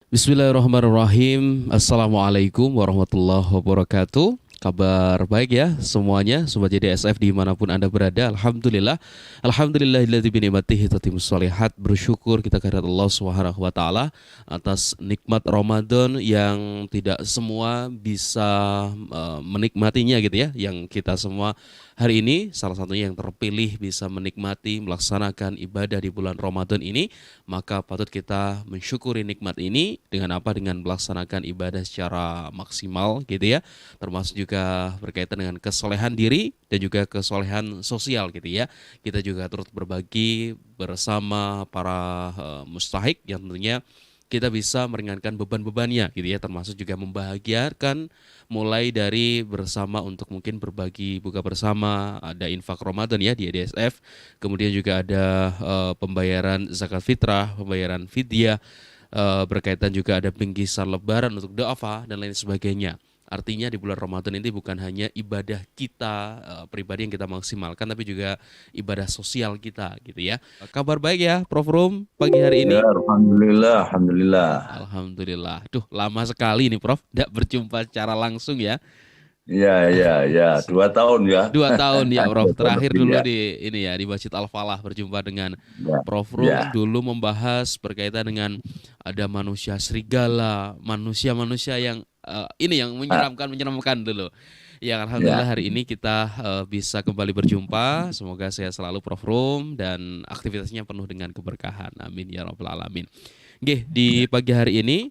Bismillahirrahmanirrahim. Assalamualaikum warahmatullahi wabarakatuh. Kabar baik ya semuanya, Sobat JDSF dimanapun Anda berada. Alhamdulillah. Alhamdulillahilladzi bi ni'matihi tatimmus shalihat. Bersyukur kita kehadirat Allah Subhanahu wa taala atas nikmat Ramadan yang tidak semua bisa menikmatinya gitu ya. Yang kita semua hari ini salah satunya yang terpilih bisa menikmati melaksanakan ibadah di bulan Ramadan ini, maka patut kita mensyukuri nikmat ini dengan apa? Dengan melaksanakan ibadah secara maksimal gitu ya, termasuk juga berkaitan dengan kesolehan diri dan juga kesolehan sosial gitu ya. Kita juga turut berbagi bersama para mustahik yang tentunya kita bisa meringankan beban-bebannya gitu ya, termasuk juga membahagiakan mulai dari bersama untuk mungkin berbagi buka bersama, ada infak Ramadan ya di EDSF, kemudian juga ada pembayaran zakat fitrah, pembayaran fidyah, berkaitan juga ada bingkisan lebaran untuk doafa dan lain sebagainya. Artinya di bulan Ramadan ini bukan hanya ibadah kita pribadi yang kita maksimalkan, tapi juga ibadah sosial kita gitu ya. Kabar baik ya Prof Rum pagi hari Ya, ini. alhamdulillah, alhamdulillah. Alhamdulillah. Duh, lama sekali nih Prof, tidak berjumpa secara langsung ya. Ya, ya, ya. 2 tahun ya. 2 tahun ya Prof. 2 tahun Terakhir lebih dulu ya. di ini ya di Masjid Al Falah berjumpa dengan Ya, Prof Rum, ya, dulu membahas berkaitan dengan ada manusia serigala, manusia-manusia yang ini yang ah, menyeramkan dulu. Ya ya. alhamdulillah hari ini kita bisa kembali berjumpa. Semoga saya selalu Prof Rum dan aktivitasnya penuh dengan keberkahan. Amin ya rabbal alamin. Oke, di pagi hari ini,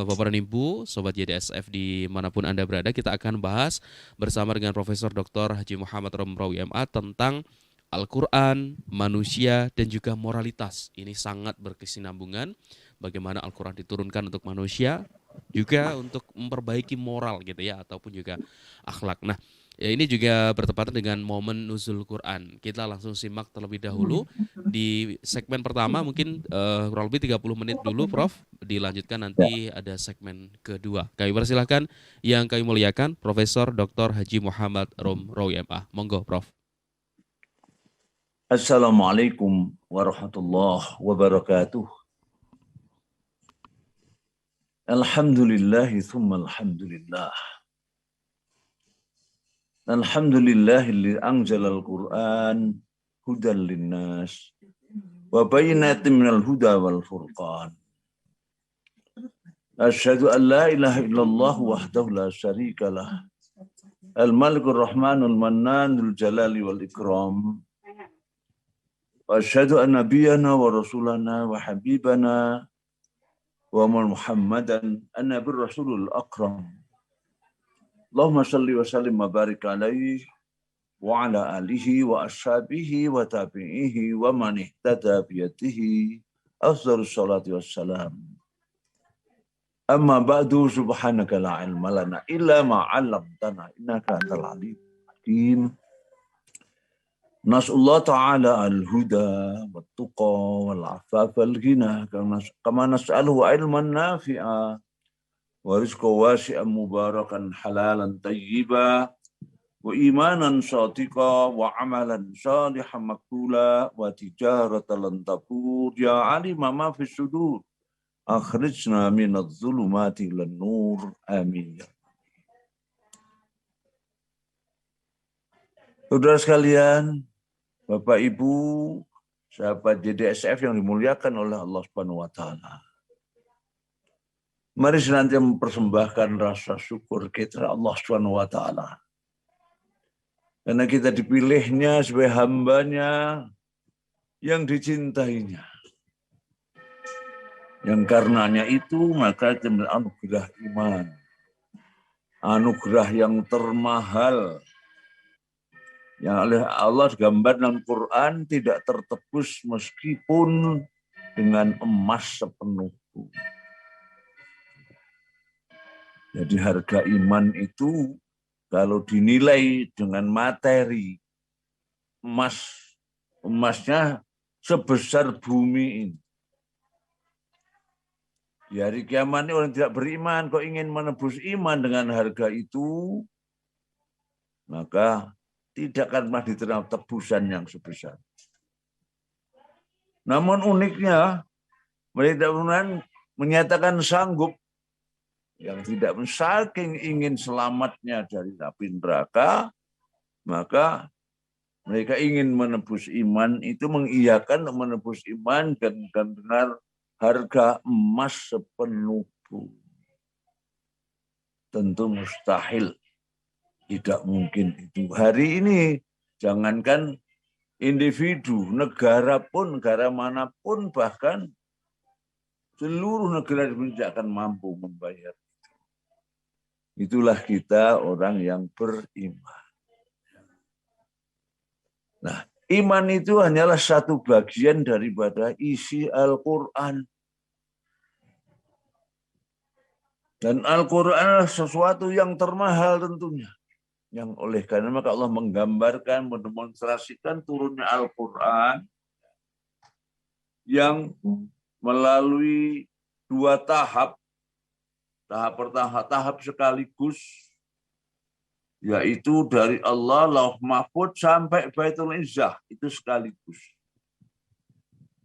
Bapak dan Ibu, Sobat JDSF dimanapun Anda berada, kita akan bahas bersama dengan Profesor Dr. Haji Muhammad Romrawi MA tentang Al-Quran, manusia, dan juga moralitas. Ini sangat berkesinambungan, bagaimana Al-Quran diturunkan untuk manusia, juga untuk memperbaiki moral gitu ya, ataupun juga akhlak. Nah, ya ini juga bertepatan dengan momen nuzul Quran. Kita langsung simak terlebih dahulu di segmen pertama, mungkin kurang lebih 30 menit dulu Prof. Dilanjutkan Ya. nanti ada segmen kedua. Kami persilahkan yang kami muliakan Profesor Dr. Haji Muhammad Romrawi MA. Monggo Prof. Assalamualaikum warahmatullahi wabarakatuh. Alhamdulillahi thumma alhamdulillah. Alhamdulillahilli anzala al-Qur'an hudan linnas wa bayyinatin minal huda wal furqan. Asyhadu an la ilaha illallah wahdahu la syarika lah. Al-Malikur Rahmanul Mannanul Jalali wal Ikram. Wa asyhadu an nabiyana wa rasulana wa habibana wa Muhammadan an-nabiyur rasulul akram. Allahumma salli wa sallim wa barik alaihi wa ala alihi wa ashabihi wa tabi'ihi wa man ihtada biyadihi afdhalus salati wassalam. Amma ba'du, subhanaka la ilma lana illa ma 'allamtana innaka antal alim hakim. Nas'ullah ta'ala al-huda wat-tuqa wal-'afaf wal-ghina kama nas'aluhu ilman nafi'a wa rizqan wasi'an mubarakan halalan tayyiba wa imanan shatiqa wa amalan salihan maqbula wa tijaratan lan tabur ya alima ma fis sudur akhrijna minadh dhulumati ilan nur amin. Saudara sekalian, Bapak Ibu, sahabat JDSF yang dimuliakan oleh Allah Subhanahu wa taala. Mari senantiasa mempersembahkan rasa syukur kita Allah Subhanahu wa taala. Karena kita dipilihnya sebagai hambanya yang dicintainya. Yang karenanya itu maka anugerah iman. Anugerah yang termahal. Yang oleh Allah digambar dalam Quran tidak tertebus meskipun dengan emas sepenuh bumi. Jadi harga iman itu kalau dinilai dengan materi, emasnya sebesar bumi ini. Di hari kiamat ini orang tidak beriman, kok ingin menebus iman dengan harga itu, maka tidak akan pernah diterima tebusan yang sebesar. Namun uniknya, mereka tidak beriman menyatakan sanggup, yang tidak saking ingin selamatnya dari api neraka, maka mereka ingin menebus iman itu mengiyakan menebus iman dan dengan harga emas sepenuh bumi. Tentu mustahil, tidak mungkin itu. Hari ini jangankan individu, negara pun, negara manapun, bahkan seluruh negara tidak akan mampu membayar. Itulah kita orang yang beriman. Nah, iman itu hanyalah satu bagian daripada isi Al-Quran. Dan Al-Quran adalah sesuatu yang termahal tentunya. Yang oleh karena maka Allah menggambarkan, mendemonstrasikan turunnya Al-Quran yang melalui dua tahap. Tahap sekaligus, yaitu dari Allah, Lauh Mahfudz sampai Baitul Izzah, itu sekaligus.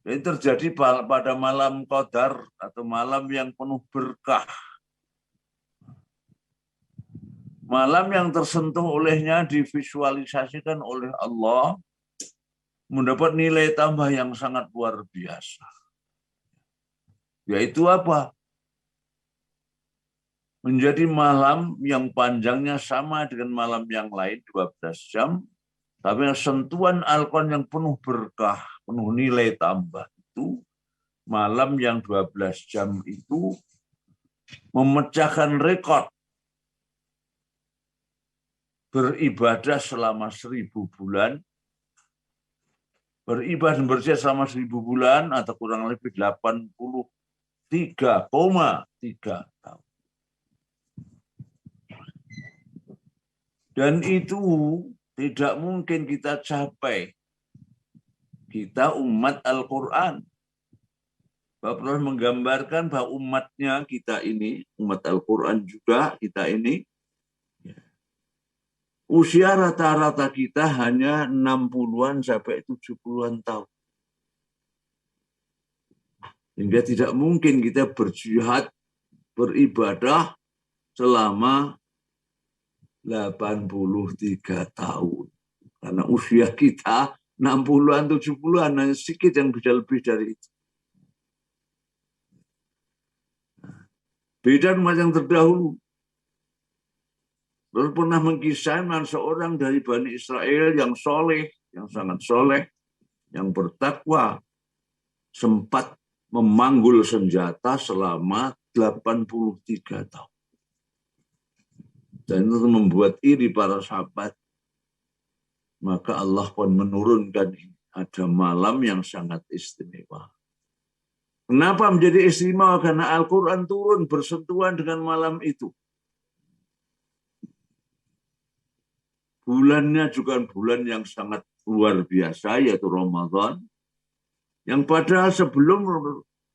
Ini terjadi pada malam Qadar atau malam yang penuh berkah. Malam yang tersentuh olehnya divisualisasikan oleh Allah, mendapat nilai tambah yang sangat luar biasa. Yaitu apa? Menjadi malam yang panjangnya sama dengan malam yang lain, 12 jam, tapi sentuhan Al-Quran yang penuh berkah, penuh nilai tambah itu, malam yang 12 jam itu memecahkan rekor beribadah selama 1000 bulan, beribadah bersih selama 1000 bulan atau kurang lebih 83,3 tahun. Dan itu tidak mungkin kita capai. Kita umat Al-Quran. Bapak Prof menggambarkan bahwa umatnya kita ini, umat Al-Quran juga kita ini, usia rata-rata kita hanya 60-an sampai 70-an tahun. Hingga tidak mungkin kita berjihad, beribadah selama 83 tahun. Karena usia kita 60-an, 70-an, hanya sedikit yang bisa lebih dari itu. Beda umat yang terdahulu. Lalu pernah mengkisahkan seorang dari Bani Israel yang soleh, yang sangat soleh, yang bertakwa, sempat memanggul senjata selama 83 tahun. Dan itu membuat iri para sahabat. Maka Allah pun menurunkan ada malam yang sangat istimewa. Kenapa menjadi istimewa? Karena Al-Quran turun bersentuhan dengan malam itu. Bulannya juga bulan yang sangat luar biasa, yaitu Ramadan. Yang padahal sebelum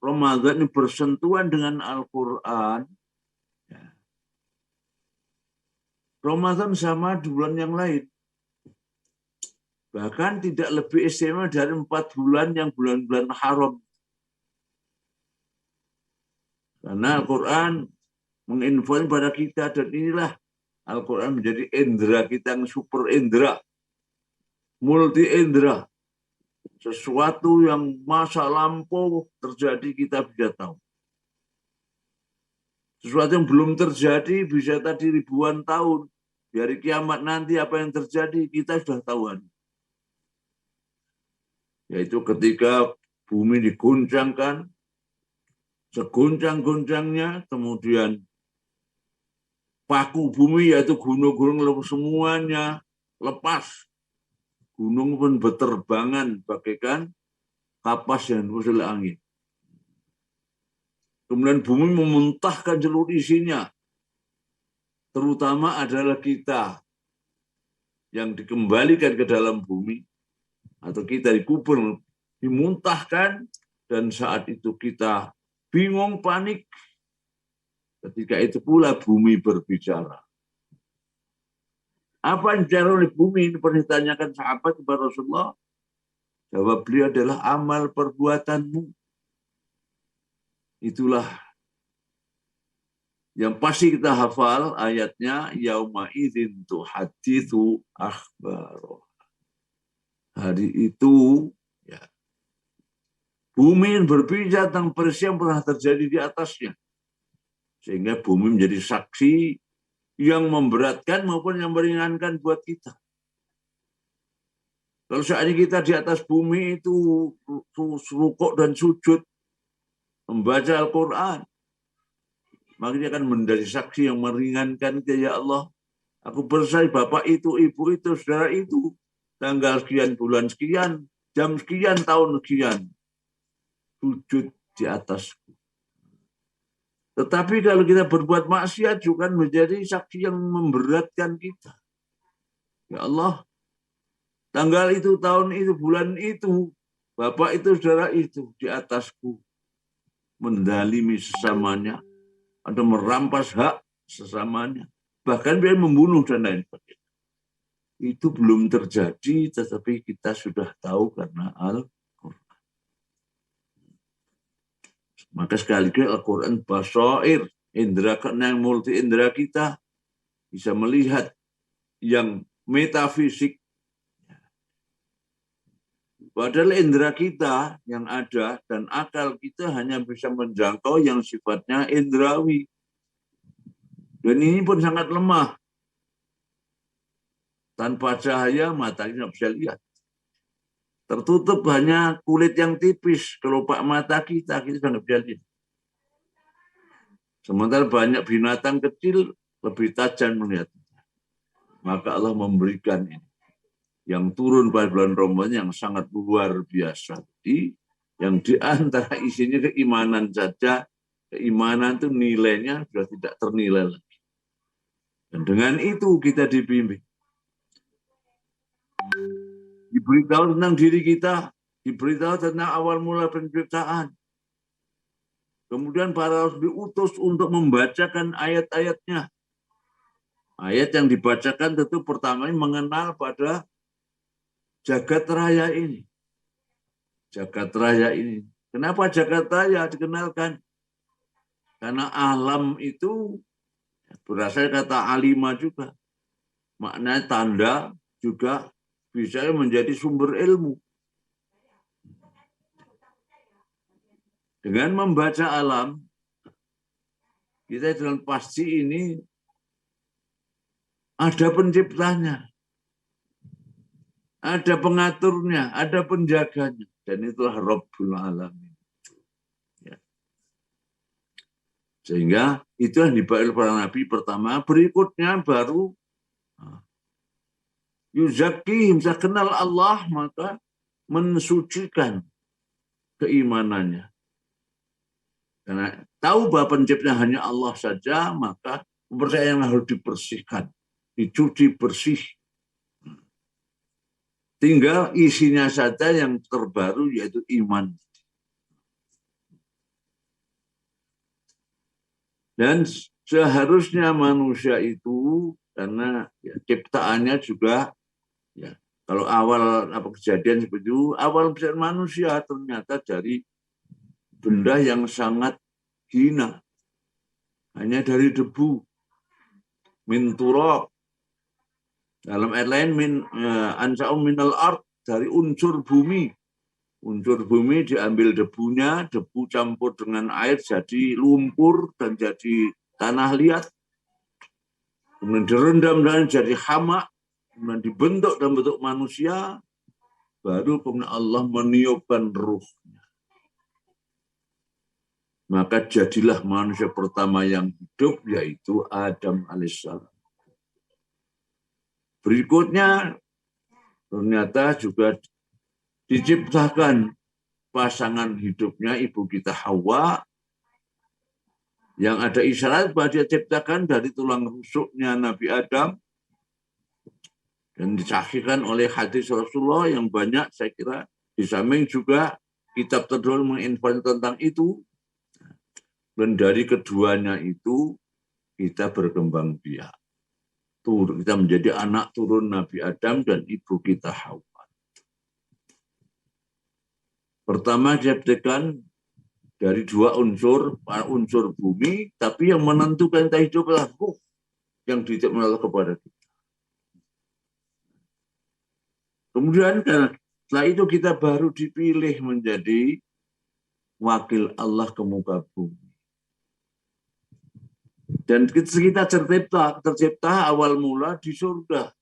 Ramadan ini bersentuhan dengan Al-Quran, Ramadan sama di bulan yang lain. Bahkan tidak lebih istimewa dari 4 bulan yang bulan-bulan haram. Karena Al-Quran menginfokan pada kita, dan inilah Al-Quran menjadi indera kita yang super indera, multi indera. Sesuatu yang masa lampau terjadi kita bisa tahu. Sesuatu yang belum terjadi bisa tadi ribuan tahun. Di hari kiamat nanti apa yang terjadi kita sudah tahu. Yaitu ketika bumi diguncangkan, seguncang-guncangnya, kemudian paku bumi yaitu gunung-gunung semuanya lepas. Gunung pun berterbangan bagaikan kapas yang dihembus oleh angin. Kemudian bumi memuntahkan seluruh isinya. Terutama adalah kita yang dikembalikan ke dalam bumi atau kita dikubur, dimuntahkan, dan saat itu kita bingung, panik. Ketika itu pula bumi berbicara. Apa yang dibicara oleh bumi? Ini pernah ditanyakan sahabat kepada Rasulullah. Jawab beliau adalah amal perbuatanmu. itulah yang pasti kita hafal ayatnya, yauma idzin tuhaditsu akhbaro. Hari itu ya, bumi berbicara tentang peristiwa yang pernah terjadi di atasnya. Sehingga bumi menjadi saksi yang memberatkan maupun yang meringankan buat kita. Kalau seandainya kita di atas bumi itu rukuk dan sujud, membaca Al-Quran, maka dia akan menjadi saksi yang meringankan kita. Ya Allah, aku bersaksi bapak itu, ibu itu, saudara itu, tanggal sekian, bulan sekian, jam sekian, tahun sekian, sujud di atasku. Tetapi kalau kita berbuat maksiat juga menjadi saksi yang memberatkan kita. Ya Allah, tanggal itu, tahun itu, bulan itu, bapak itu, saudara itu di atasku mendalimi sesamanya atau merampas hak sesamanya, bahkan dia membunuh dan lain sebagainya. Itu belum terjadi, tetapi kita sudah tahu karena Al-Quran. Maka sekaligus Al-Quran basair, indera keenam multi indera kita bisa melihat yang metafisik. Padahal indera kita yang ada dan akal kita hanya bisa menjangkau yang sifatnya indrawi. Dan ini pun sangat lemah. Tanpa cahaya mata kita tidak bisa lihat. Tertutup hanya kulit yang tipis, kelopak mata kita tidak bisa lihat. Sementara banyak binatang kecil lebih tajam melihat. Maka Allah memberikan ini. Yang turun pada bulan Ramadan yang sangat luar biasa. Yang di antara isinya keimanan saja, keimanan itu nilainya sudah tidak ternilai lagi. Dan dengan itu kita dibimbing. Diberitahu tentang diri kita, diberitahu tentang awal mula penciptaan. Kemudian para rasul diutus untuk membacakan ayat-ayatnya. Ayat yang dibacakan tentu pertama mengenal pada jagat raya ini. Jagat raya ini. Kenapa jagat raya dikenalkan? Karena alam itu berasal kata alima juga. Maknanya tanda juga bisa menjadi sumber ilmu. Dengan membaca alam, kita dengan pasti ini ada penciptanya, ada pengaturnya, ada penjaganya. Dan itulah Rabbul Alamin. Ya. Sehingga itu yang dibawa para nabi pertama. Berikutnya baru yuzakihim, saya kenal Allah, maka mensucikan keimanannya. Karena tahu bahwa penciptanya hanya Allah saja, maka kepercayaan harus dibersihkan, dicuci bersih. Tinggal isinya saja yang terbaru, yaitu iman. Dan seharusnya manusia itu, karena ya, ciptaannya juga, ya, kalau awal kejadian seperti itu, awal manusia ternyata dari benda yang sangat hina. Hanya dari debu. Min turab. Dalam ayat lain, ansa'um minal ard, dari unsur bumi. Unsur bumi diambil debunya, debu campur dengan air jadi lumpur dan jadi tanah liat. Kemudian direndam dan jadi hama. Kemudian dibentuk dalam bentuk manusia. Baru kemudian Allah meniupkan ruhnya. Maka jadilah manusia pertama yang hidup, yaitu Adam alaihissalam. Berikutnya, ternyata juga diciptakan pasangan hidupnya ibu kita Hawa, yang ada isyarat bahwa dia ciptakan dari tulang rusuknya Nabi Adam, dan disahihkan oleh hadis Rasulullah yang banyak, saya kira. Di samping juga kitab terdahulu menginformasi tentang itu. Dan dari keduanya itu kita berkembang biak. Kita menjadi anak turun Nabi Adam dan ibu kita Hawa. Pertama diciptakan dari dua unsur bumi, tapi yang menentukan kita hidup adalah ruh yang dititipkan Allah kepada kita. Kemudian setelah itu kita baru dipilih menjadi wakil Allah ke muka bumi. Dan kita tercipta awal mula di surga.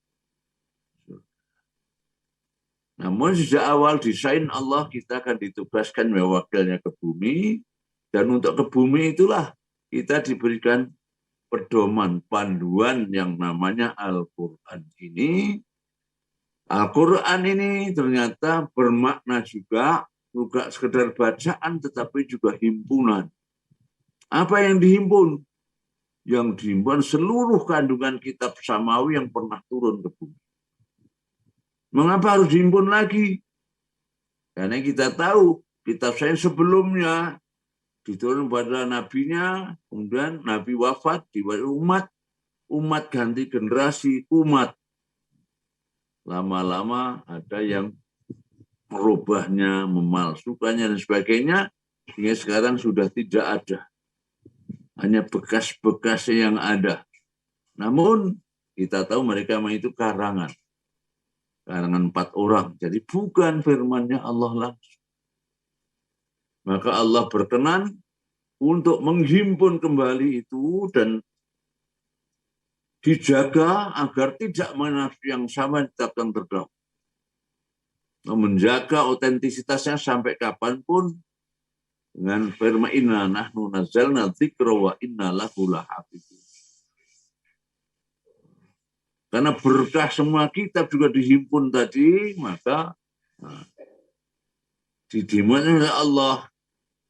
Namun sejak awal desain Allah kita akan ditugaskan wakilnya ke bumi. Dan untuk ke bumi itulah kita diberikan pedoman, panduan yang namanya Al-Quran ini. Al-Quran ini ternyata bermakna juga bukan sekedar bacaan tetapi juga himpunan. Apa yang dihimpun? Yang dihimpun seluruh kandungan kitab samawi yang pernah turun ke bumi. Mengapa harus dihimpun lagi? Karena kita tahu kitab sains sebelumnya diturun pada nabinya, kemudian nabi wafat, umat ganti generasi, umat. Lama-lama ada yang merubahnya, memalsukannya, dan sebagainya, sehingga sekarang sudah tidak ada. Hanya bekas-bekas yang ada. Namun, kita tahu mereka itu karangan. Karangan 4 orang. Jadi bukan firman-Nya Allah langsung. Maka Allah berkenan untuk menghimpun kembali itu dan dijaga agar tidak yang sama ditetapkan terdahulu. Menjaga otentisitasnya sampai kapanpun dengan firman inna nahnu nazzalna dzikra wa inna lahu lahafizun. Karena berkah semua kitab juga dihimpun tadi, maka didiman oleh Allah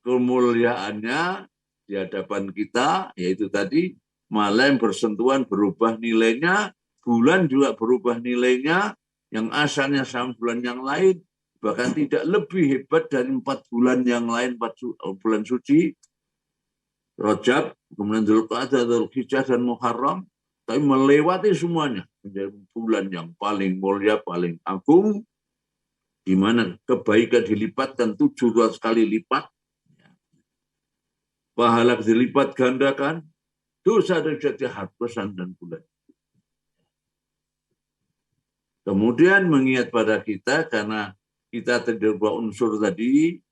kemuliaannya di hadapan kita, yaitu tadi malam bersentuhan berubah nilainya, bulan juga berubah nilainya, yang asalnya sama bulan yang lain, bahkan tidak lebih hebat dari 4 bulan yang lain, 4 bulan suci, Rajab, kemudian Dzulqa'dah, Dzulhijjah, dan Muharram, tapi melewati semuanya, menjadi bulan yang paling mulia, paling agung, di mana kebaikan dilipatkan 700 kali lipat, pahala dilipat gandakan, dosa jadi hapusan dan bulan. Kemudian mengingat pada kita, karena kita terdiri unsur tadi,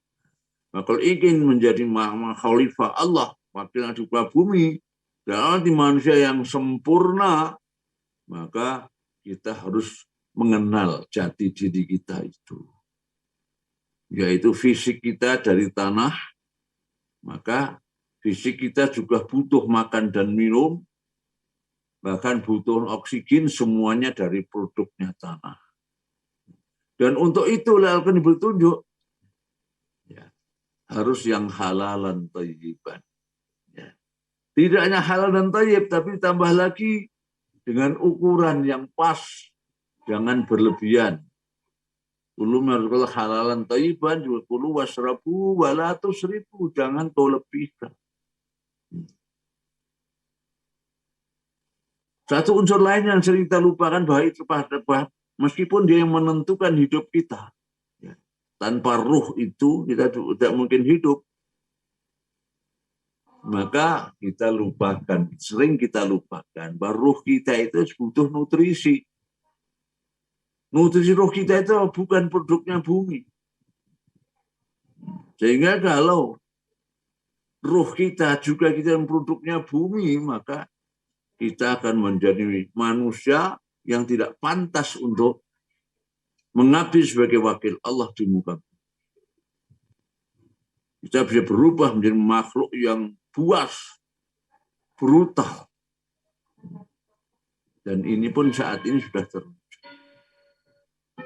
maka ingin menjadi khalifah Allah, wakil di bumi, dan di manusia yang sempurna, maka kita harus mengenal jati diri kita itu. Yaitu fisik kita dari tanah, maka fisik kita juga butuh makan dan minum, bahkan butuh oksigen, semuanya dari produknya tanah. Dan untuk itu Al-Quran bertunjuk, ya, harus yang halalan thayyiban. Ya. Tidak hanya halal dan thayyib, tapi tambah lagi dengan ukuran yang pas, jangan berlebihan. Kulu marzuqallah halalan thayyiban, juga kulu wasrabu wala tusrifu, jangan kau lebihkan. Satu unsur lain yang sering kita lupakan bahwa itu meskipun dia yang menentukan hidup kita, ya, tanpa ruh itu kita tidak mungkin hidup. Maka kita lupakan, sering kita lupakan bahwa ruh kita itu butuh nutrisi. Nutrisi ruh kita itu bukan produknya bumi. Sehingga kalau ruh kita juga kita produknya bumi, maka kita akan menjadi manusia yang tidak pantas untuk mengabdi sebagai wakil Allah di muka bumi. Kita bisa berubah menjadi makhluk yang buas, brutal. Dan ini pun saat ini sudah terwujud.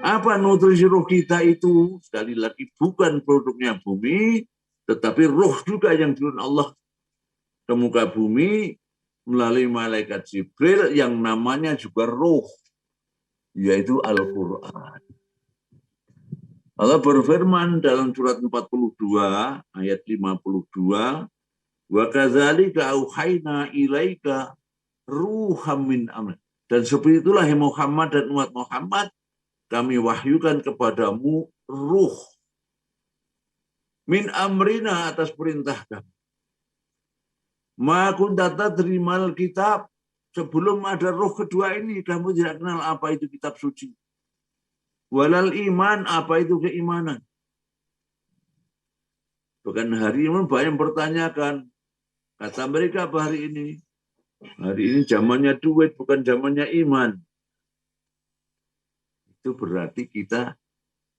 Apa nutrisi roh kita itu? Sekali lagi bukan produknya bumi, tetapi roh juga yang turun Allah ke muka bumi melalui malaikat Jibril yang namanya juga roh, yaitu Al-Quran. Allah berfirman dalam surat 42 ayat 52, wa kadzalika auhayna ilaika ruham min amr. Dan seperti itulah Muhammad dan umat Muhammad, kami wahyukan kepadamu ruh Min amrina, atas perintah kami. Ma kunta tadrimal kitab, sebelum ada roh kedua ini kamu tidak kenal apa itu kitab suci. Walal iman, apa itu keimanan. Bahkan hari ini banyak yang bertanyakan, kata mereka apa hari ini? Hari ini zamannya duit, bukan zamannya iman. Itu berarti kita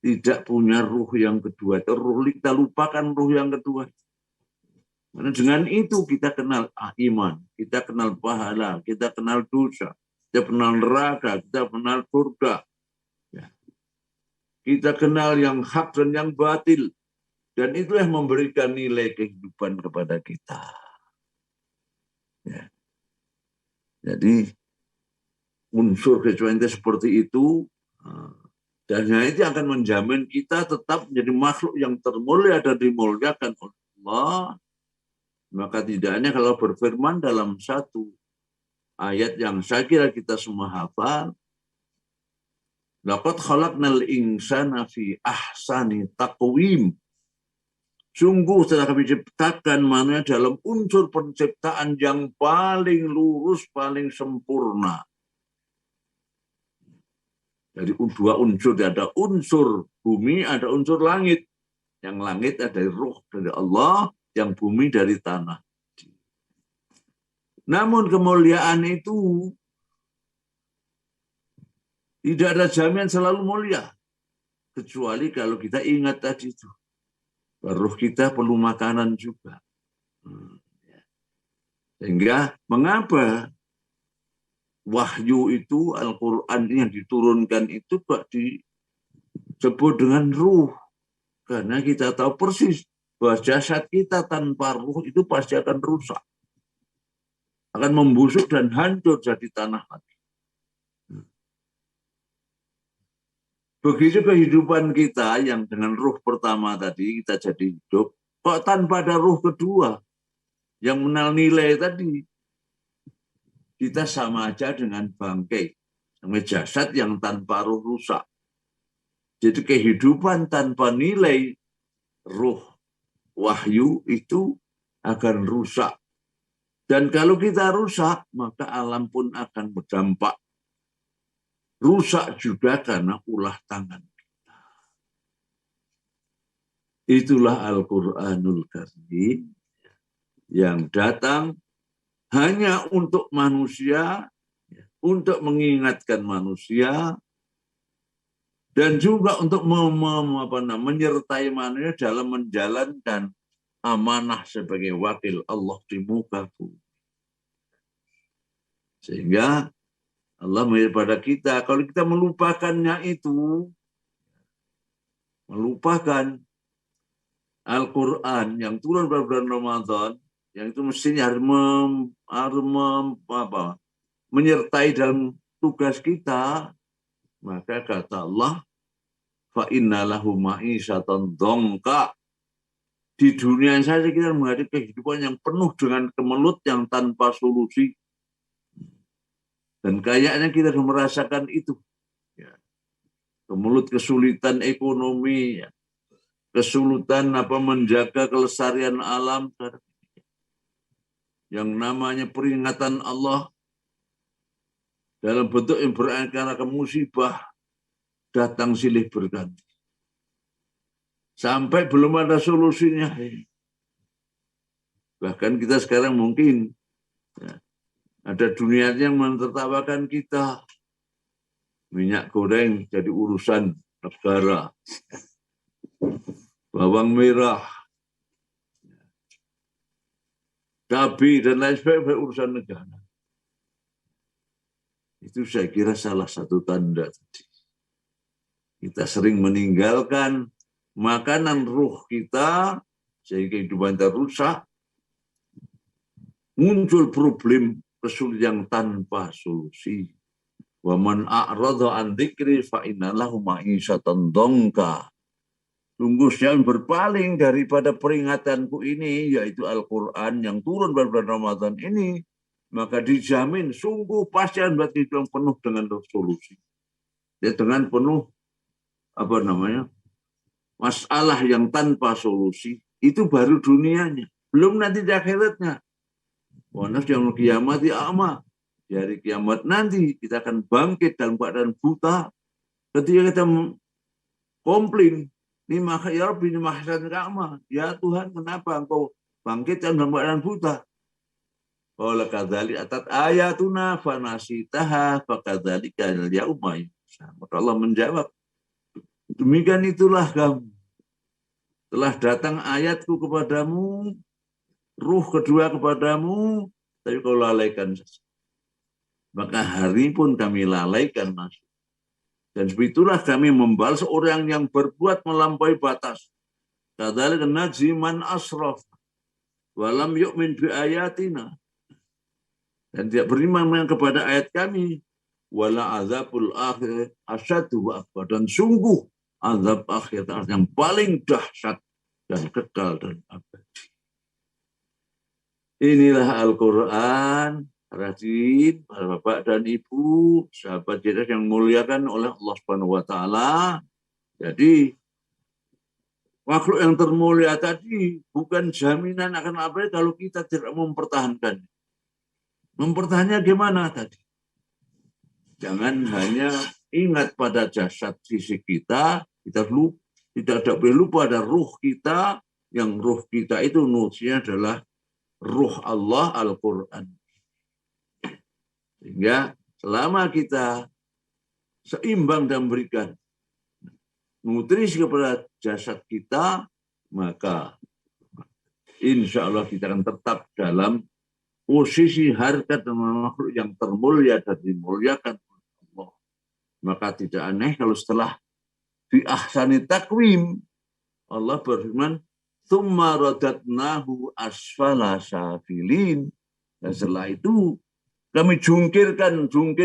tidak punya ruh yang kedua. Kita lupakan ruh yang kedua. Karena dengan itu kita kenal iman, kita kenal pahala, kita kenal dosa, kita kenal neraka, kita kenal surga. Kita kenal yang hak dan yang batil. Dan itu yang memberikan nilai kehidupan kepada kita. Ya. Jadi unsur kecuali seperti itu, dan itu akan menjamin kita tetap menjadi makhluk yang termulia dan dimuliakan oleh Allah. Maka tidak hanya kalau berfirman dalam satu ayat yang saya kira kita semua hafal, laqad khalaqnal insana fi ahsani taqwim. Sungguh telah kami ciptakan manusia dalam unsur penciptaan yang paling lurus, paling sempurna. Jadi dua unsur, ada unsur bumi, ada unsur langit. Yang langit ada ruh dari Allah, yang bumi dari tanah. Namun kemuliaan itu tidak ada jaminan selalu mulia. Kecuali kalau kita ingat tadi itu. Ruh kita perlu makanan juga. Sehingga mengapa wahyu itu, Al-Quran yang diturunkan itu disebut dengan ruh. Karena kita tahu persis bahwa jasad kita tanpa ruh itu pasti akan rusak. Akan membusuk dan hancur jadi tanah lagi. Begitu kehidupan kita yang dengan ruh pertama tadi kita jadi hidup, kok tanpa ada ruh kedua yang mengenal nilai tadi, kita sama aja dengan bangkai, sama jasad yang tanpa ruh rusak. Jadi kehidupan tanpa nilai ruh wahyu itu akan rusak. Dan kalau kita rusak, maka alam pun akan berdampak. Rusak juga karena ulah tangan kita. Itulah Al-Quranul Karim yang datang hanya untuk manusia, untuk mengingatkan manusia, dan juga untuk menyertai manusia dalam menjalankan amanah sebagai wakil Allah di muka bumi. Sehingga Allah melihat pada kita, kalau kita melupakannya itu, melupakan Al-Quran yang turun pada bulan Ramadan, yang itu mestinya harus menyertai dalam tugas kita, maka kata Allah, fa inna lahu ma'isyatan dongka. Di dunia saja kita menghadapi kehidupan yang penuh dengan kemelut yang tanpa solusi. Dan kayaknya kita sudah merasakan itu. Ya. Kemelut kesulitan ekonomi, ya. Kesulitan menjaga kelestarian alam. Yang namanya peringatan Allah dalam bentuk yang beraneka musibah datang silih berganti. Sampai belum ada solusinya. Bahkan kita sekarang mungkin ya, ada dunia yang mentertawakan kita. Minyak goreng jadi urusan negara. Bawang merah, cabai dan lain sebagainya urusan negara. Itu saya kira salah satu tanda tadi. Kita sering meninggalkan makanan ruh kita sehingga kehidupan kita rusak. Muncul problem kesulitan tanpa solusi. Wa man a'radha an dzikri fa inna lahu ma'isyatan dongka. Sungguh yang berpaling daripada peringatanku ini, yaitu Al-Quran yang turun pada bulan Ramadan ini, maka dijamin sungguh pasti akan hidup penuh dengan solusi. Ya, dengan penuh masalah yang tanpa solusi, itu baru dunianya. Belum nanti di akhiratnya. Wa yaumul qiyamati a'ma. Di hari kiamat nanti kita akan bangkit dalam keadaan buta. Ketika kita komplain, ya Rabbi, ini mahsan ka'ma. Ya Tuhan, kenapa engkau bangkit dalam keadaan buta? Qala kadzali atat ayatuna fanasitaha fakadzalika al-yauma. Maka Allah menjawab, demikian itulah kamu. Telah datang ayatku kepadamu, ruh kedua kepadamu, tapi kau lalaikan. Maka hari pun kami lalaikan masuk. Dan sebitulah kami membalas orang yang berbuat melampaui batas. Kadzalika najzi man asraf walam yu'min bi ayatina. Dan tidak beriman kepada ayat kami. Wala azabul akhir asyadu wa akbar. Dan sungguh azab akhir yang paling dahsyat dan kekal dan abadi. Inilah Al-Quran. Rajin, para bapak dan ibu, sahabat kita yang muliakan oleh Allah Subhanahu wa Ta'ala. Jadi, makhluk yang termulia tadi bukan jaminan akan apa kalau kita tidak mempertahankan. Mempertahankannya gimana tadi? Jangan hanya ingat pada jasad fisik kita lupa, tidak boleh lupa pada ruh kita, yang ruh kita itu nusinya adalah ruh Allah Al-Quran. Sehingga selama kita seimbang dan memberikan nutrisi kepada jasad kita, maka insya Allah kita akan tetap dalam posisi harkat dan makhluk yang termulia dan dimuliakan oleh Allah. Maka tidak aneh kalau setelah fi ahsani takwim, Allah berfirman, tsumma radatnahu asfala safilin. Dan setelah itu kami jungkir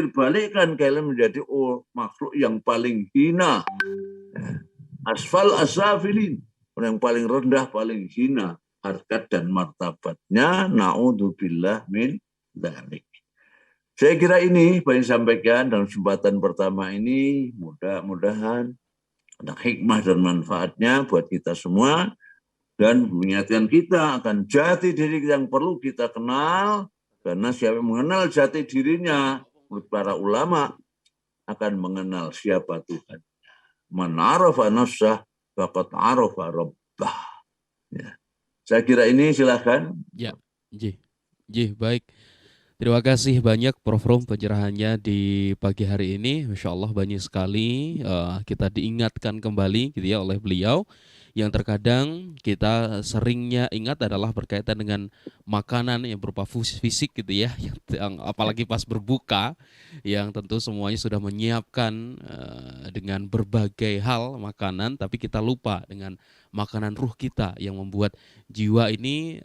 balikkan kalian menjadi makhluk yang paling hina. Asfal asafilin, orang yang paling rendah, paling hina harkat dan martabatnya. Na'udzubillah min dzalik. Saya kira ini yang saya sampaikan dalam kesempatan pertama ini. Mudah-mudahan ada hikmah dan manfaatnya buat kita semua. Dan mengingatkan kita akan jati diri yang perlu kita kenal. Karena siapa yang mengenal jati dirinya, menurut para ulama, akan mengenal siapa Tuhan. Man arafa nafsah, faqad arafa rabbah. Ya. Saya kira ini silakan. Ya, baik. Terima kasih banyak Prof. Rom pencerahannya di pagi hari ini. Masya Allah banyak sekali kita diingatkan kembali gitu ya oleh beliau. Yang terkadang kita seringnya ingat adalah berkaitan dengan makanan yang berupa fisik gitu ya, yang apalagi pas berbuka, yang tentu semuanya sudah menyiapkan dengan berbagai hal makanan, tapi kita lupa dengan makanan ruh kita yang membuat jiwa ini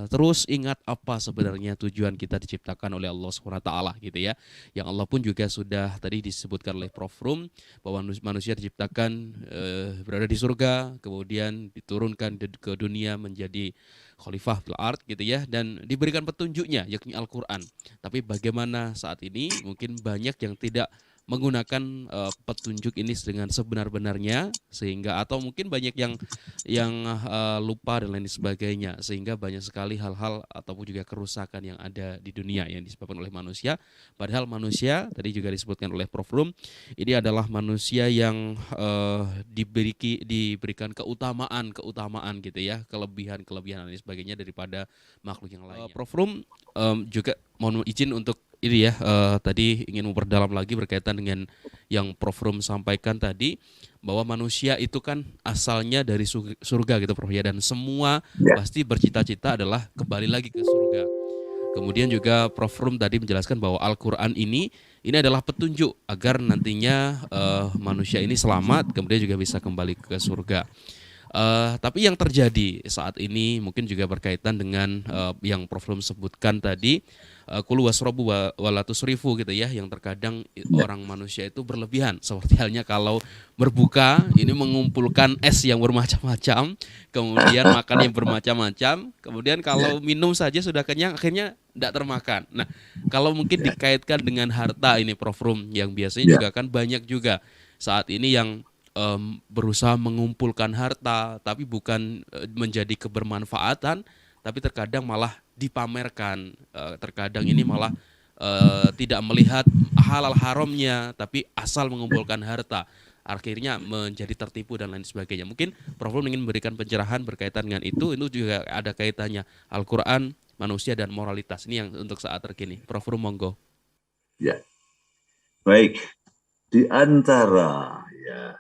terus ingat apa sebenarnya tujuan kita diciptakan oleh Allah SWT gitu ya. Yang Allah pun juga sudah tadi disebutkan oleh Prof. Rum bahwa manusia diciptakan berada di surga, kemudian diturunkan ke dunia menjadi khalifah fil ard gitu ya, dan diberikan petunjuknya yakni Al-Quran. Tapi bagaimana saat ini mungkin banyak yang tidak menggunakan petunjuk ini dengan sebenar-benarnya, sehingga atau mungkin banyak yang lupa dan lain sebagainya, sehingga banyak sekali hal-hal ataupun juga kerusakan yang ada di dunia yang disebabkan oleh manusia. Padahal manusia tadi juga disebutkan oleh Prof. Rum, ini adalah manusia yang diberikan keutamaan gitu ya, kelebihan dan lain sebagainya daripada makhluk yang lainnya. Prof. Rum juga mohon izin untuk ini ya, tadi ingin memperdalam lagi berkaitan dengan yang Prof. Rum sampaikan tadi, bahwa manusia itu kan asalnya dari surga gitu Prof ya, dan semua pasti bercita-cita adalah kembali lagi ke surga. Kemudian juga Prof. Rum tadi menjelaskan bahwa Al-Quran ini adalah petunjuk agar nantinya manusia ini selamat, kemudian juga bisa kembali ke surga. Tapi yang terjadi saat ini mungkin juga berkaitan dengan yang Prof. Rum sebutkan tadi, kulu wasrobu wala tusrifu gitu ya, yang terkadang orang manusia itu berlebihan, seperti halnya kalau berbuka ini mengumpulkan es yang bermacam-macam, kemudian makan yang bermacam-macam, kemudian kalau minum saja sudah kenyang akhirnya tidak termakan. Nah, kalau mungkin dikaitkan dengan harta ini Prof. Rum, yang biasanya juga kan banyak juga saat ini yang berusaha mengumpulkan harta, tapi bukan menjadi kebermanfaatan, tapi terkadang malah dipamerkan. Terkadang ini malah tidak melihat halal haramnya, tapi asal mengumpulkan harta. Akhirnya menjadi tertipu dan lain sebagainya. Mungkin Prof. ingin memberikan pencerahan berkaitan dengan itu juga ada kaitannya Al-Quran, manusia dan moralitas. Ini yang untuk saat terkini. Prof. monggo. Ya, baik. Di antara ya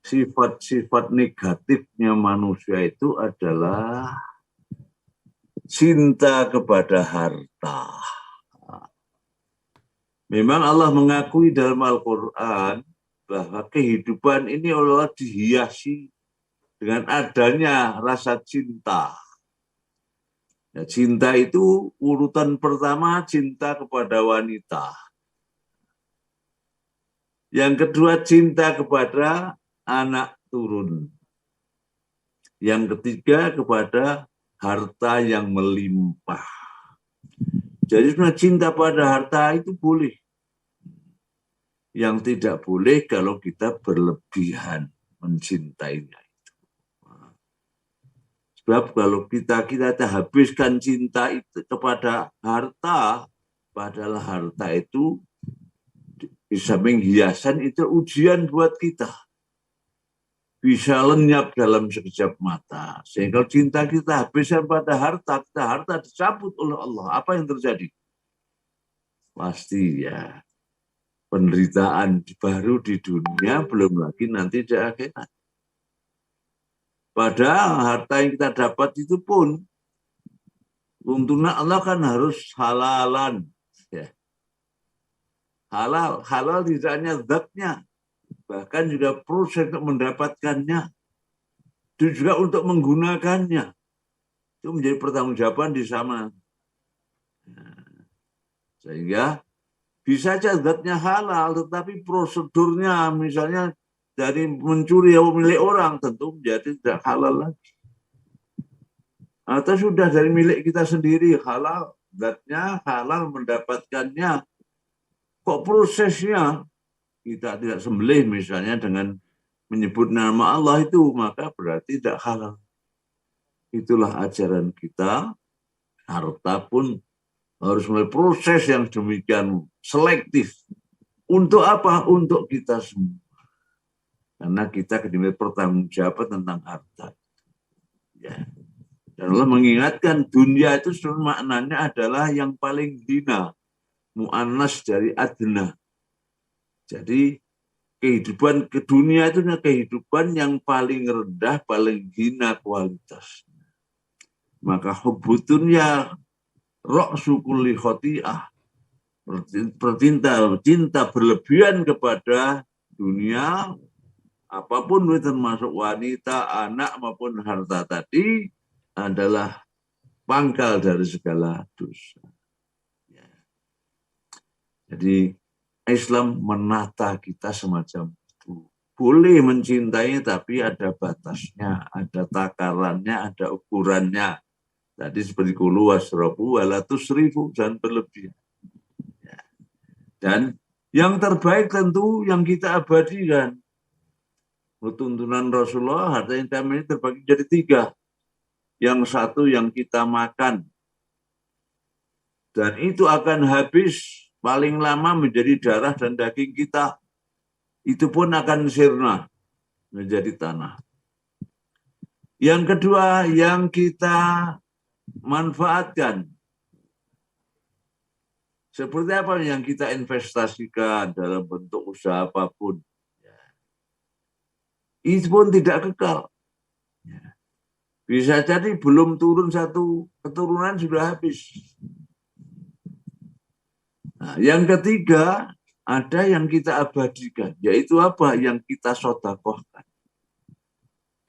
sifat-sifat negatifnya manusia itu adalah cinta kepada harta. Memang Allah mengakui dalam Al-Quran bahwa kehidupan ini Allah dihiasi dengan adanya rasa cinta. Ya, cinta itu urutan pertama cinta kepada wanita. Yang kedua cinta kepada anak turun. Yang ketiga kepada harta yang melimpah. Jadi sebenarnya cinta pada harta itu boleh. Yang tidak boleh kalau kita berlebihan mencintainya. Sebab kalau kita habiskan cinta itu kepada harta, padahal harta itu di samping hiasan itu ujian buat kita. Bisa lenyap dalam sekejap mata. Sehingga cinta kita habiskan pada harta dicabut oleh Allah. Apa yang terjadi? Pasti ya penderitaan baru di dunia, belum lagi nanti di akhirat. Padahal harta yang kita dapat itu pun tuntunan Allah kan harus halalan. Ya. Halal tidak hanya zatnya, bahkan juga proses untuk mendapatkannya, itu juga untuk menggunakannya. Itu menjadi pertanggungjawaban di sana. Sehingga bisa saja zatnya halal, tetapi prosedurnya misalnya dari mencuri milik orang tentu menjadi tidak halal lagi. Atau sudah dari milik kita sendiri halal, zatnya halal mendapatkannya. Kok prosesnya kita tidak sembelih misalnya dengan menyebut nama Allah itu, maka berarti tidak halal. Itulah ajaran kita. Harta pun harus melalui proses yang demikian selektif. Untuk apa? Untuk kita semua. Karena kita diminta pertanggungjawaban tentang harta. Ya. Dan Allah mengingatkan dunia itu sebenarnya maknanya adalah yang paling hina. Mu'annas dari adna. Jadi kehidupan ke dunia itu kehidupan yang paling rendah, paling hina kualitas. Maka hubbud dunya ra'su kulli khati'ah. Cinta berlebihan kepada dunia, apapun termasuk wanita, anak maupun harta tadi adalah pangkal dari segala dosa. Jadi Islam menata kita semacam itu. Boleh mencintai tapi ada batasnya, ada takarannya, ada ukurannya. Tadi seperti kulu wasrobu wala tusrifu, dan berlebihan. Dan yang terbaik tentu yang kita abadikan. Tuntunan Rasulullah, harta yang kami ini terbagi jadi 3. Yang satu yang kita makan. Dan itu akan habis paling lama menjadi darah dan daging kita. Itu pun akan sirna menjadi tanah. Yang kedua yang kita manfaatkan. Seperti apa yang kita investasikan dalam bentuk usaha apapun. Itu pun tidak kekal. Bisa jadi belum turun satu keturunan sudah habis. Nah, yang ketiga, ada yang kita abadikan. Yaitu apa? Yang kita sodakohkan.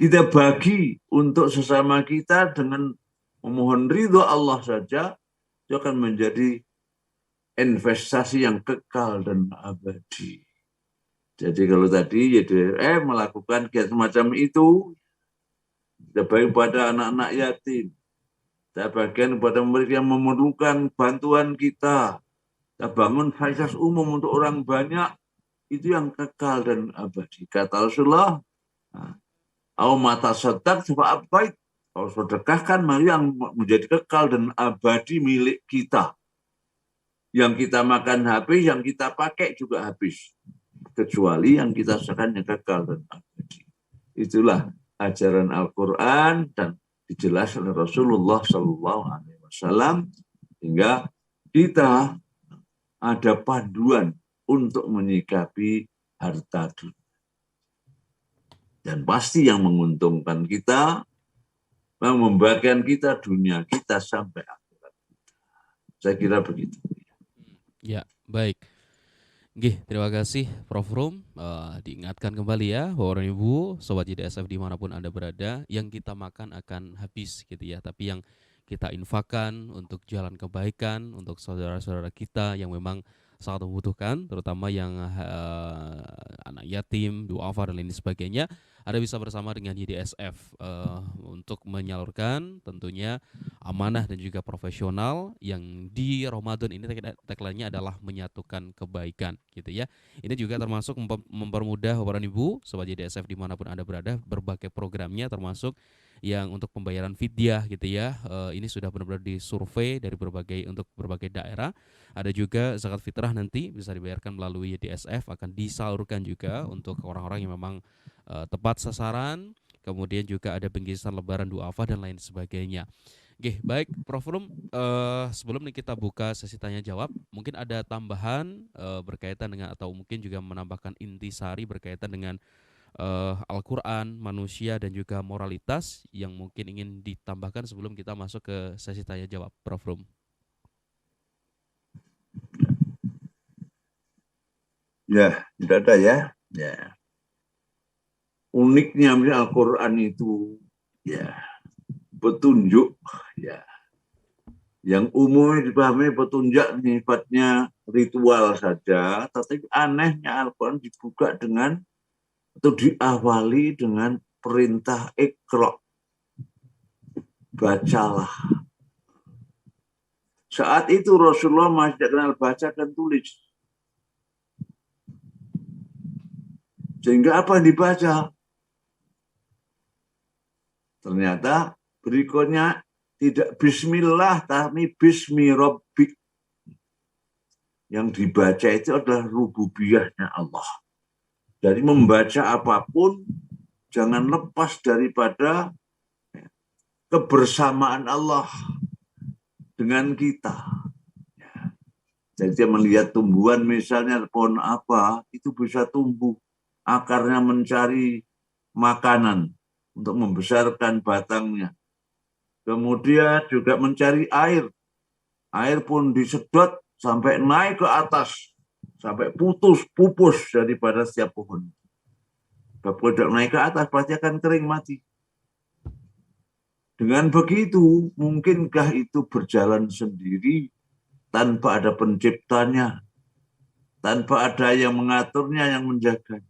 Kita bagi untuk sesama kita dengan memohon ridho Allah saja. Itu akan menjadi investasi yang kekal dan abadi. Jadi kalau tadi melakukan kegiatan semacam itu, kita bagi pada anak-anak yatim, kita bagian kepada mereka yang memerlukan bantuan kita bangun fasilitas umum untuk orang banyak, itu yang kekal dan abadi. Kata Rasulullah, au mata sedekah coba apa? Kalau sedekahkan mari yang menjadi kekal dan abadi milik kita. Yang kita makan habis, yang kita pakai juga habis. Kecuali yang kita sedekahkan yang kekal dan abadi. Itulah ajaran Al-Quran dan dijelaskan oleh Rasulullah SAW hingga kita ada panduan untuk menyikapi harta dunia. Dan pasti yang menguntungkan kita, yang membagikan kita dunia kita sampai akhirat. Saya kira begitu. Ya, baik. Oke, terima kasih Prof. Rum. Diingatkan kembali ya, Bapak dan Ibu, Sobat JDSF dimanapun Anda berada, yang kita makan akan habis gitu ya. Tapi yang kita infakkan untuk jalan kebaikan, untuk saudara-saudara kita yang memang sangat membutuhkan, terutama yang anak yatim, duafa dan lain sebagainya, Anda bisa bersama dengan JDSF untuk menyalurkan tentunya amanah dan juga profesional yang di Ramadan ini tagline-nya adalah menyatukan kebaikan gitu ya. Ini juga termasuk mempermudah Bapak dan Ibu Sobat JDSF dimanapun Anda berada, berbagai programnya termasuk yang untuk pembayaran fidyah gitu ya. Ini sudah benar-benar disurvei dari untuk berbagai daerah. Ada juga zakat fitrah nanti bisa dibayarkan melalui YDSF, akan disalurkan juga untuk orang-orang yang memang tepat sasaran. Kemudian juga ada bingkisan lebaran duafa dan lain sebagainya. Oke, baik Prof. Rum, sebelum kita buka sesi tanya jawab, mungkin ada tambahan berkaitan dengan atau mungkin juga menambahkan intisari berkaitan dengan Al-Quran, manusia dan juga moralitas yang mungkin ingin ditambahkan sebelum kita masuk ke sesi tanya jawab, Prof. Rum. Ya, tidak ada ya. Ya. Uniknya Al-Quran itu ya petunjuk ya. Yang umum dipahami petunjuk sifatnya ritual saja, tapi anehnya Al-Quran dibuka dengan atau diawali dengan perintah Iqra, bacalah. Saat itu Rasulullah masih tidak kenal baca dan tulis. Sehingga apa yang dibaca? Ternyata berikutnya tidak bismillah, tapi bismi rabbik. Yang dibaca itu adalah rububiyahnya Allah. Jadi membaca apapun, jangan lepas daripada kebersamaan Allah dengan kita. Jadi dia melihat tumbuhan misalnya pohon apa, itu bisa tumbuh. Akarnya mencari makanan untuk membesarkan batangnya. Kemudian juga mencari air. Air pun disedot sampai naik ke atas. Sampai pupus daripada setiap pohon. Kalau tidak naik ke atas, pasti akan kering mati. Dengan begitu, mungkinkah itu berjalan sendiri tanpa ada penciptanya, tanpa ada yang mengaturnya, yang menjaga?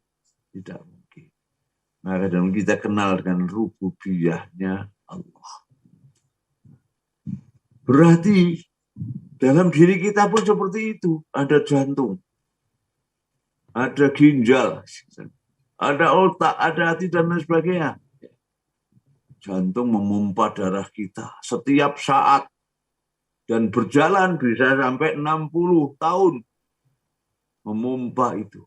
Tidak mungkin. Maka dalam kita kenal dengan rububiyahnya Allah. Berarti dalam diri kita pun seperti itu. Ada jantung, ada ginjal, ada otak, ada hati, dan lain sebagainya. Jantung memompa darah kita setiap saat. Dan berjalan bisa sampai 60 tahun memompa itu.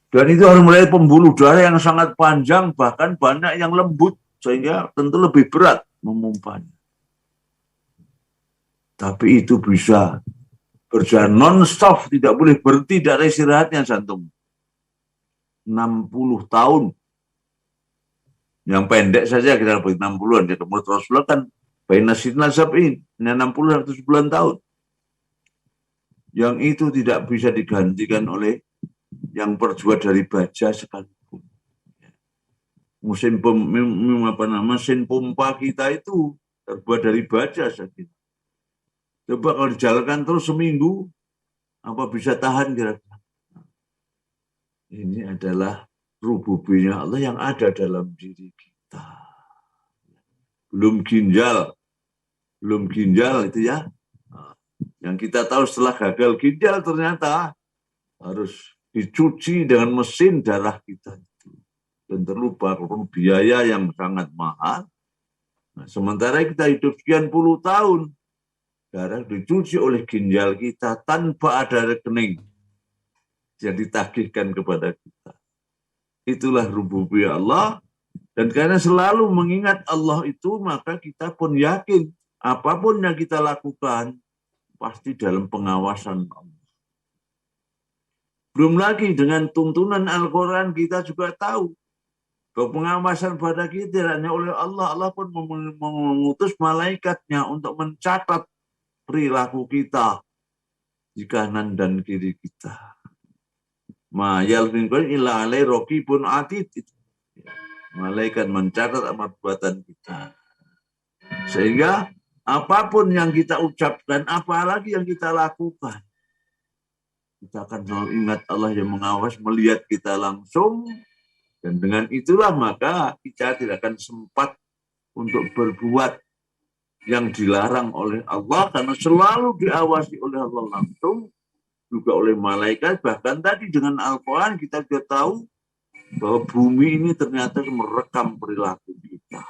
Dan itu harus mulai pembuluh darah yang sangat panjang, bahkan banyak yang lembut, sehingga tentu lebih berat memompanya. Tapi itu bisa berjalan non-stop, tidak boleh berhenti dari istirahatnya jantung. 60 tahun. Yang pendek saja kita lebih 60-an. Jadi menurut Rasulullah kan baina sitna sab'in, 60 atau 9 tahun. Yang itu tidak bisa digantikan oleh yang terbuat dari baja sekalipun. Mesin pompa kita itu terbuat dari baja saja. Coba kalau dijalankan terus seminggu, apa bisa tahan kira-kira? Ini adalah rububiyah Allah yang ada dalam diri kita. Belum ginjal itu ya. Yang kita tahu setelah gagal ginjal ternyata harus dicuci dengan mesin darah kita itu. Dan terlupa biaya yang sangat mahal. Nah, sementara kita hidup sekian puluh tahun, darah dicuci oleh ginjal kita tanpa ada rekening yang ditagihkan kepada kita. Itulah rububiyah Allah. Dan karena selalu mengingat Allah itu, maka kita pun yakin apapun yang kita lakukan pasti dalam pengawasan Allah. Belum lagi dengan tuntunan Al-Quran kita juga tahu bahwa pengawasan pada kita tidak hanya oleh Allah. Allah pun mengutus malaikatnya untuk mencatat perilaku kita di kanan dan kiri kita. Ma yalfin illa alai raqibun atid. Malaikat mencatat perbuatan kita. Sehingga apapun yang kita ucapkan, apalagi yang kita lakukan, kita akan selalu ingat Allah yang mengawas, melihat kita langsung. Dan dengan itulah maka kita tidak akan sempat untuk berbuat yang dilarang oleh Allah, karena selalu diawasi oleh Allah langsung, juga oleh malaikat. Bahkan tadi dengan Al-Quran kita sudah tahu bahwa bumi ini ternyata merekam perilaku kita,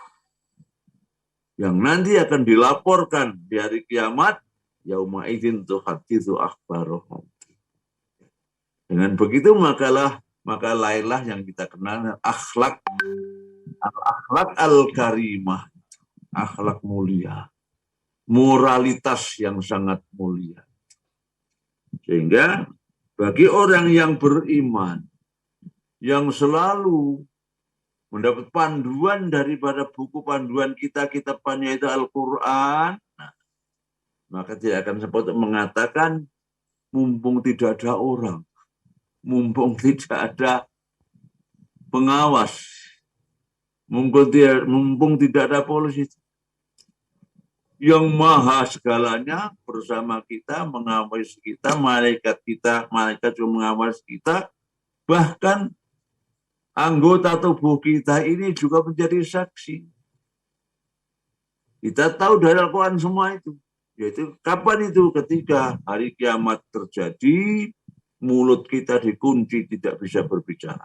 yang nanti akan dilaporkan di hari kiamat. Yauma idzin tuhadditsu akhbarahum. Dengan begitu maka lahirlah yang kita kenal akhlak al-karimah, akhlak mulia, moralitas yang sangat mulia. Sehingga bagi orang yang beriman, yang selalu mendapat panduan daripada buku panduan kita, kitabnya itu Al-Quran, maka tidak akan sempat mengatakan mumpung tidak ada orang, mumpung tidak ada pengawas, mumpung tidak ada polisi. Yang maha segalanya bersama kita, mengawasi kita, malaikat juga mengawasi kita, bahkan anggota tubuh kita ini juga menjadi saksi. Kita tahu dari Al-Quran semua itu. Yaitu kapan itu? Ketika hari kiamat terjadi, mulut kita dikunci, tidak bisa berbicara.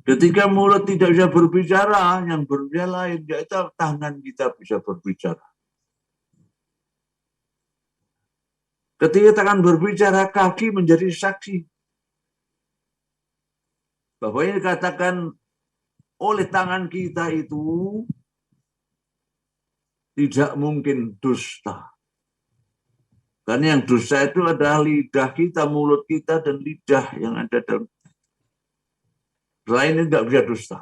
Ketika mulut tidak bisa berbicara, yang berbicara lain, yaitu tangan kita bisa berbicara. Ketika tangan berbicara, kaki menjadi saksi. Bahwa ini dikatakan oleh tangan kita itu tidak mungkin dusta. Karena yang dusta itu adalah lidah kita, mulut kita, dan lidah yang ada dalam. Lainnya tidak bisa dusta.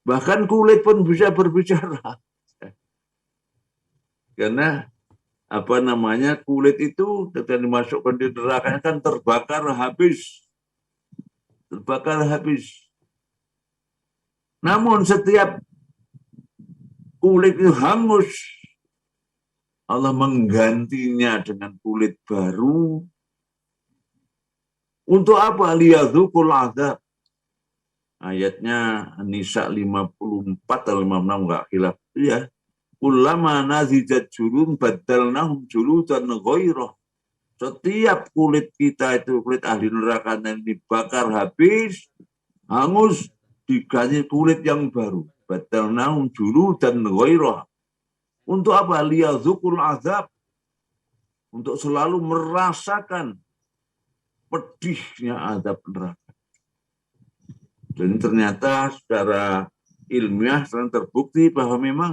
Bahkan kulit pun bisa berbicara. Karena kulit itu ketika dimasukkan di neraka kan terbakar habis. Terbakar habis. Namun setiap kulit itu hangus, Allah menggantinya dengan kulit baru. Untuk apa? Liyadzukul adzab. Ayatnya Nisa 54 atau 56 enggak khilaf. Ya. Kullama nazijat julun badalnahum juludan ghairah. Setiap kulit kita itu, kulit ahli neraka yang dibakar habis, hangus, diganti kulit yang baru. Badalnahum juludan ghairah. Untuk apa? Liyadzukul adzab. Untuk selalu merasakan pedihnya azab neraka. Dan ternyata secara ilmiah sekarang terbukti bahwa memang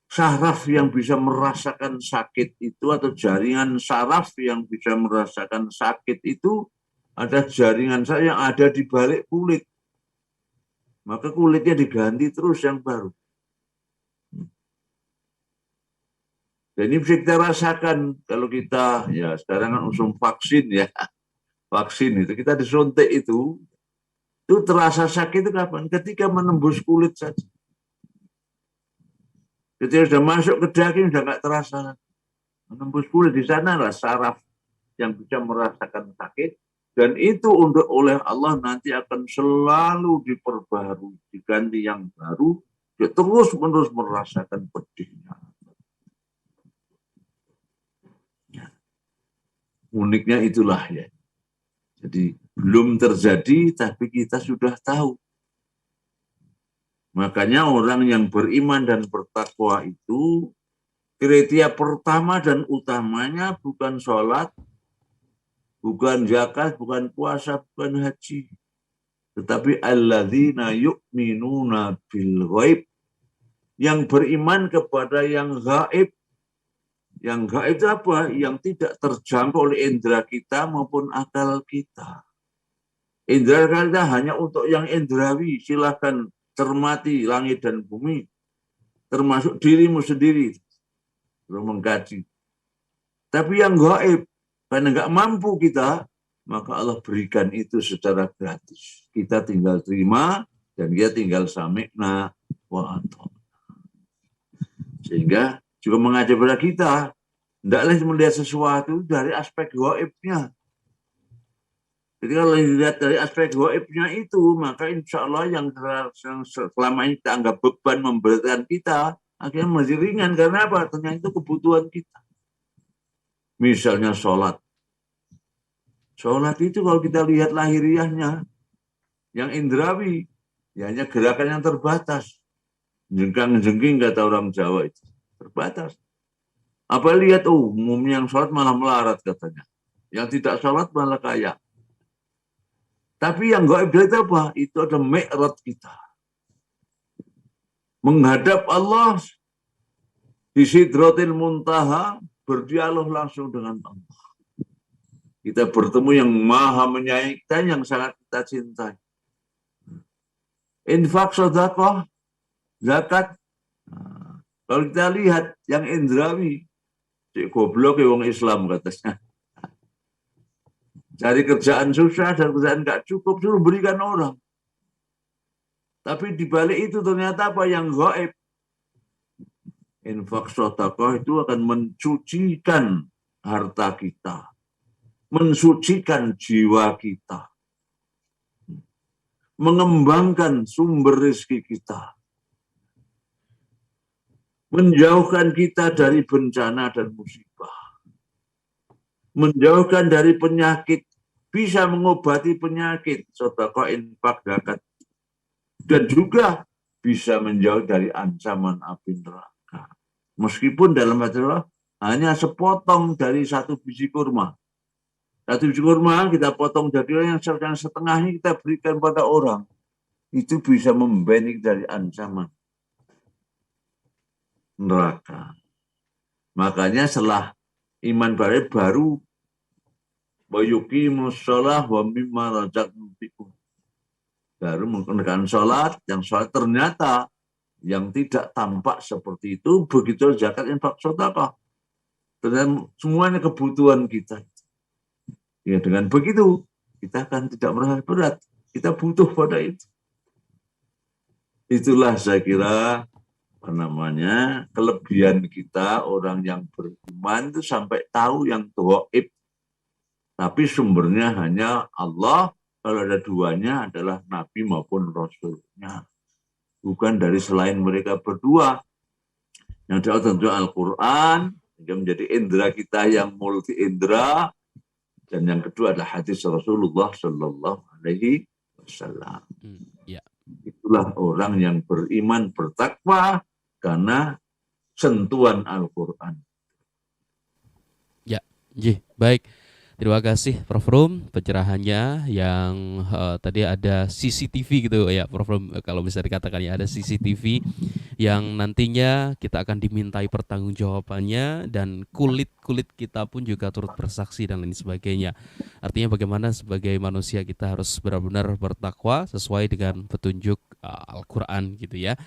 saraf yang bisa merasakan sakit itu, atau jaringan saraf yang bisa merasakan sakit itu, ada jaringan saraf yang ada di balik kulit. Maka kulitnya diganti terus yang baru. Dan ini bisa kita rasakan kalau kita, ya sekarang kan usung vaksin ya. Vaksin itu kita disuntik itu terasa sakit itu kapan? Ketika menembus kulit saja. Ketika sudah masuk ke daging sudah nggak terasa. Menembus kulit, di sana lah saraf yang bisa merasakan sakit. Dan itu oleh Allah nanti akan selalu diperbarui, diganti yang baru. Dia terus-menerus merasakan pedihnya. Uniknya itulah ya. Jadi belum terjadi tapi kita sudah tahu. Makanya orang yang beriman dan bertakwa itu kriteria pertama dan utamanya bukan sholat, bukan zakat, bukan puasa, bukan haji. Tetapi alladzina yu'minuna bil ghaib, yang beriman kepada yang gaib. Yang gaib itu apa? Yang tidak terjangkau oleh indera kita maupun akal kita. Indera kita hanya untuk yang indrawi. Silahkan cermati langit dan bumi, termasuk dirimu sendiri, belum mengkaji. Tapi yang gaib, karena nggak mampu kita, maka Allah berikan itu secara gratis. Kita tinggal terima dan dia tinggal sami'na wa ata'na. Sehingga juga mengajak kepada kita, hendaklah melihat sesuatu dari aspek gaibnya. Jadi kalau dilihat dari aspek gaibnya itu, maka insya Allah yang selama ini kita anggap beban memberatkan kita, akhirnya menjadi ringan. Karena apa? Ternyata itu kebutuhan kita. Misalnya sholat. Sholat itu kalau kita lihat lahiriahnya, yang indrawi, ya hanya gerakan yang terbatas. Jengkang-jengking kata orang Jawa itu. Terbatas. Apa lihat, umumnya yang sholat malah melarat katanya. Yang tidak sholat malah kaya. Tapi yang gaib itu apa? Itu ada mi'raj kita. Menghadap Allah di Sidratil Muntaha, berdialog langsung dengan Allah. Kita bertemu yang maha menyayangi kita, yang sangat kita cintai. Infak, sedekah, zakat. Kalau kita lihat yang indrawi, goblok ya wong Islam katanya. Cari kerjaan susah dan kerjaan nggak cukup, suruh berikan orang. Tapi di balik itu ternyata apa yang gaib? Infak sedekah itu akan mensucikan harta kita, mensucikan jiwa kita, mengembangkan sumber rezeki kita, menjauhkan kita dari bencana dan musibah, menjauhkan dari penyakit, bisa mengobati penyakit, sedekah, infak, zakat, dan juga bisa menjauh dari ancaman api neraka. Meskipun dalam hati Allah hanya sepotong dari satu biji kurma. Satu biji kurma kita potong jadi yang setengahnya kita berikan pada orang. Itu bisa membenik dari ancaman neraka. Makanya setelah iman baru bayuki musolah wa mimma razaqnakum. Baru menggunakan sholat, yang sholat ternyata yang tidak tampak seperti itu, begitu zakat, infak, sedekah. Ternyata semuanya kebutuhan kita. Ya dengan begitu kita akan tidak merasa berat. Kita butuh pada itu. Itulah saya kira kelebihan kita orang yang beriman itu sampai tahu yang gaib. Tapi sumbernya hanya Allah. Kalau ada duanya adalah Nabi maupun Rasulnya. Bukan dari selain mereka berdua. Yang dia tentu Al-Quran. Yang menjadi indera kita yang multi indera. Dan yang kedua adalah hadis Rasulullah Sallallahu Alaihi Wasallam. Itulah orang yang beriman bertakwa karena sentuhan Al-Quran. Ya, baik. Terima kasih Prof. Rum pencerahannya yang tadi ada CCTV gitu ya Prof. Rum, kalau bisa dikatakan ya ada CCTV yang nantinya kita akan dimintai pertanggungjawabannya dan kulit kita pun juga turut bersaksi dan lain sebagainya. Artinya bagaimana sebagai manusia kita harus benar-benar bertakwa sesuai dengan petunjuk Al-Quran gitu ya.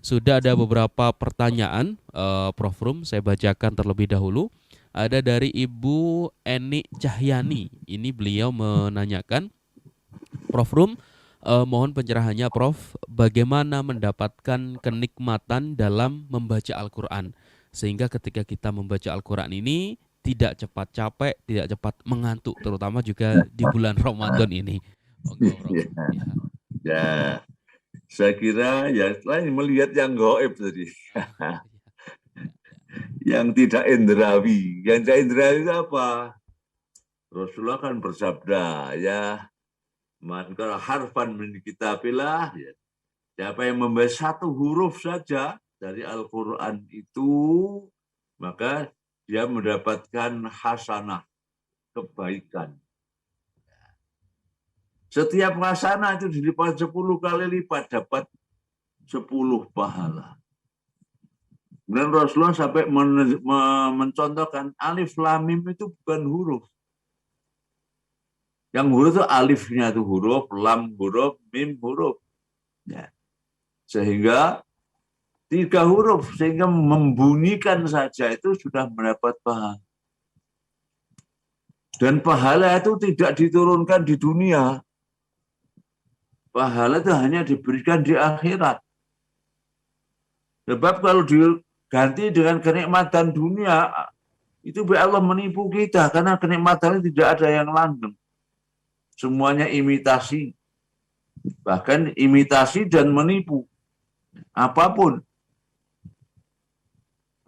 Sudah ada beberapa pertanyaan Prof. Rum, saya bacakan terlebih dahulu. Ada dari Ibu Eni Cahyani. Ini beliau menanyakan, Prof. Rum, mohon pencerahannya Prof, bagaimana mendapatkan kenikmatan dalam membaca Al-Quran sehingga ketika kita membaca Al-Quran ini tidak cepat capek, tidak cepat mengantuk, terutama juga di bulan Ramadan ini. Ya, saya kira ya selain melihat yang gaib tadi. Yang tidak indrawi. Yang tidak indrawi itu apa? Rasulullah kan bersabda, ya, man qara harfan min kitabillah, ya. Siapa yang membaca satu huruf saja dari Al-Quran itu, maka dia mendapatkan hasanah, kebaikan. Setiap hasanah itu dilipat 10 kali lipat, dapat 10 pahala. Kemudian Rasulullah sampai mencontohkan alif lam mim itu bukan huruf. Yang huruf itu alifnya itu huruf, lam huruf, mim huruf. Ya. Sehingga 3 huruf, sehingga membunyikan saja itu sudah mendapat pahala. Dan pahala itu tidak diturunkan di dunia. Pahala itu hanya diberikan di akhirat. Sebab kalau diganti dengan kenikmatan dunia, itu Allah menipu kita, karena kenikmatan tidak ada yang langgeng. Semuanya imitasi. Bahkan imitasi dan menipu. Apapun.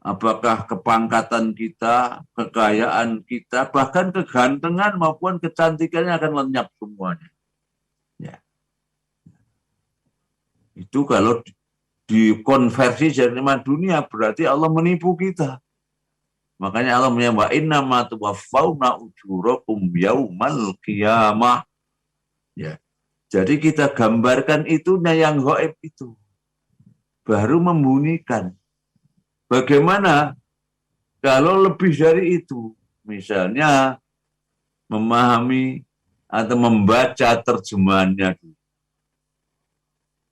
Apakah kepangkatan kita, kekayaan kita, bahkan kegantengan maupun kecantikannya akan lenyap semuanya. Ya. Itu kalau dikonversi jadi nikmat dunia, berarti Allah menipu kita. Makanya Allah menyebut innama tuwaffawna ujurakum yaumal qiyamah. Ya. Jadi kita gambarkan itunya yang gaib itu. Baru membunyikan. Bagaimana kalau lebih dari itu? Misalnya memahami atau membaca terjemahannya.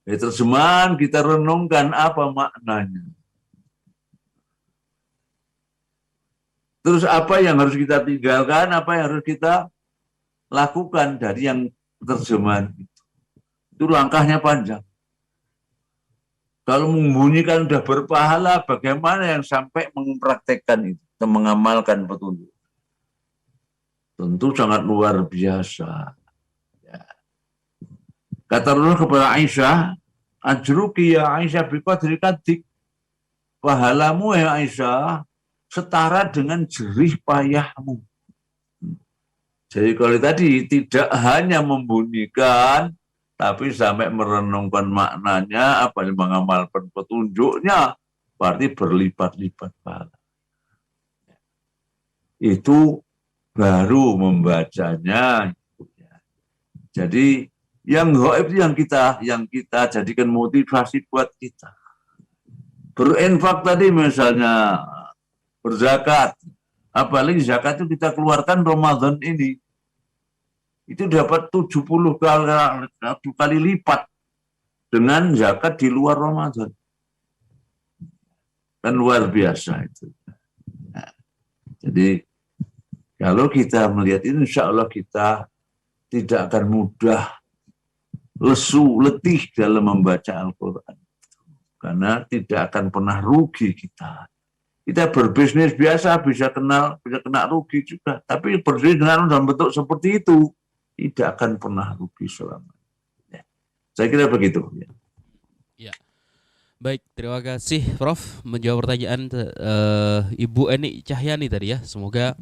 Terjemahan kita renungkan apa maknanya. Terus apa yang harus kita tinggalkan, apa yang harus kita lakukan dari yang terjemahan itu. Itu langkahnya panjang. Kalau membunyikan sudah berpahala, bagaimana yang sampai mempraktekkan itu, atau mengamalkan petunjuk? Tentu sangat luar biasa. Ya. Kata Rasulullah kepada Aisyah, ajruki ya Aisyah biqadri kadik. Pahalamu ya Aisyah setara dengan jerih payahmu. Jadi kalau tadi tidak hanya membunyikan, tapi sampai merenungkan maknanya, apa yang mengamalkan petunjuknya, berarti berlipat-lipat pahala. Itu baru membacanya. Jadi yang gaib itu yang kita jadikan motivasi buat kita. Berinfak tadi misalnya, berzakat, apalagi zakat itu kita keluarkan Ramadan ini, itu dapat 70 kali lipat dengan zakat di luar Ramadan. Kan luar biasa itu. Nah, jadi kalau kita melihat ini, insya Allah kita tidak akan mudah lesu, letih dalam membaca Al-Quran. Karena tidak akan pernah rugi kita. Kita berbisnis biasa bisa kena rugi juga. Tapi berbisnis dalam bentuk seperti itu tidak akan pernah rugi selama. Ya. Saya kira begitu. Ya. Ya. Baik, terima kasih Prof menjawab pertanyaan Ibu Eni Cahyani tadi ya. Semoga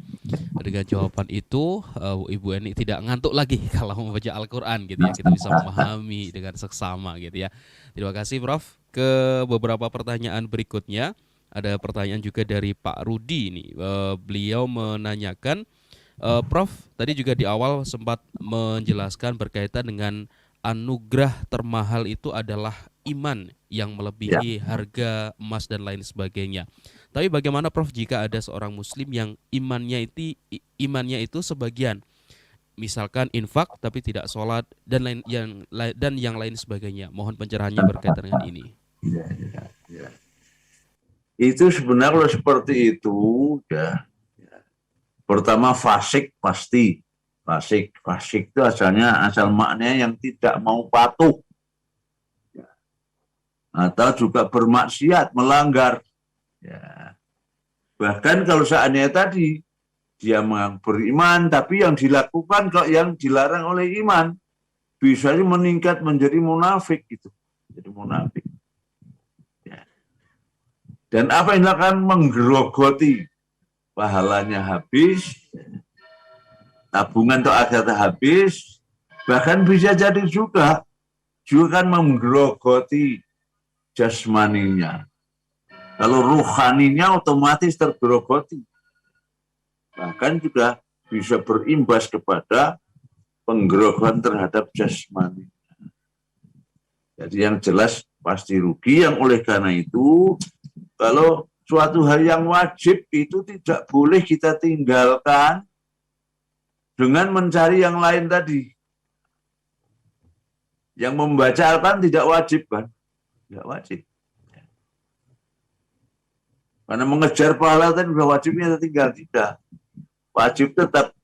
dengan jawaban itu Ibu Eni tidak ngantuk lagi kalau membaca Al-Quran gitu ya. Kita bisa memahami dengan seksama gitu ya. Terima kasih Prof. Ke beberapa pertanyaan berikutnya. Ada pertanyaan juga dari Pak Rudi ini. Beliau menanyakan, Prof tadi juga di awal sempat menjelaskan berkaitan dengan anugerah termahal itu adalah iman yang melebihi harga emas dan lain sebagainya. Tapi bagaimana Prof jika ada seorang muslim yang imannya itu sebagian, misalkan infak tapi tidak sholat dan yang lain sebagainya. Mohon pencerahannya berkaitan dengan ini. Ya. Itu sebenarnya seperti itu ya. Pertama fasik pasti. Fasik itu asal maknanya yang tidak mau patuh. Ya. Atau juga bermaksiat, melanggar. Ya. Bahkan kalau seandainya tadi dia beriman, tapi yang dilakukan kok yang dilarang oleh iman, bisa meningkat menjadi munafik gitu. Jadi munafik. Ya. Dan apa yang akan menggerogoti pahalanya habis, tabungan untuk akhirat habis, bahkan bisa jadi juga kan menggerogoti jasmaninya. Kalau ruhaninya otomatis tergerogoti. Bahkan juga bisa berimbas kepada penggerogotan terhadap jasmani. Jadi yang jelas pasti rugi, yang oleh karena itu kalau suatu hal yang wajib itu tidak boleh kita tinggalkan dengan mencari yang lain tadi. Yang membaca Al-Quran tidak wajib kan? Tidak wajib. Karena mengejar pahala tadi sudah wajibnya tinggal tidak. Wajib tetap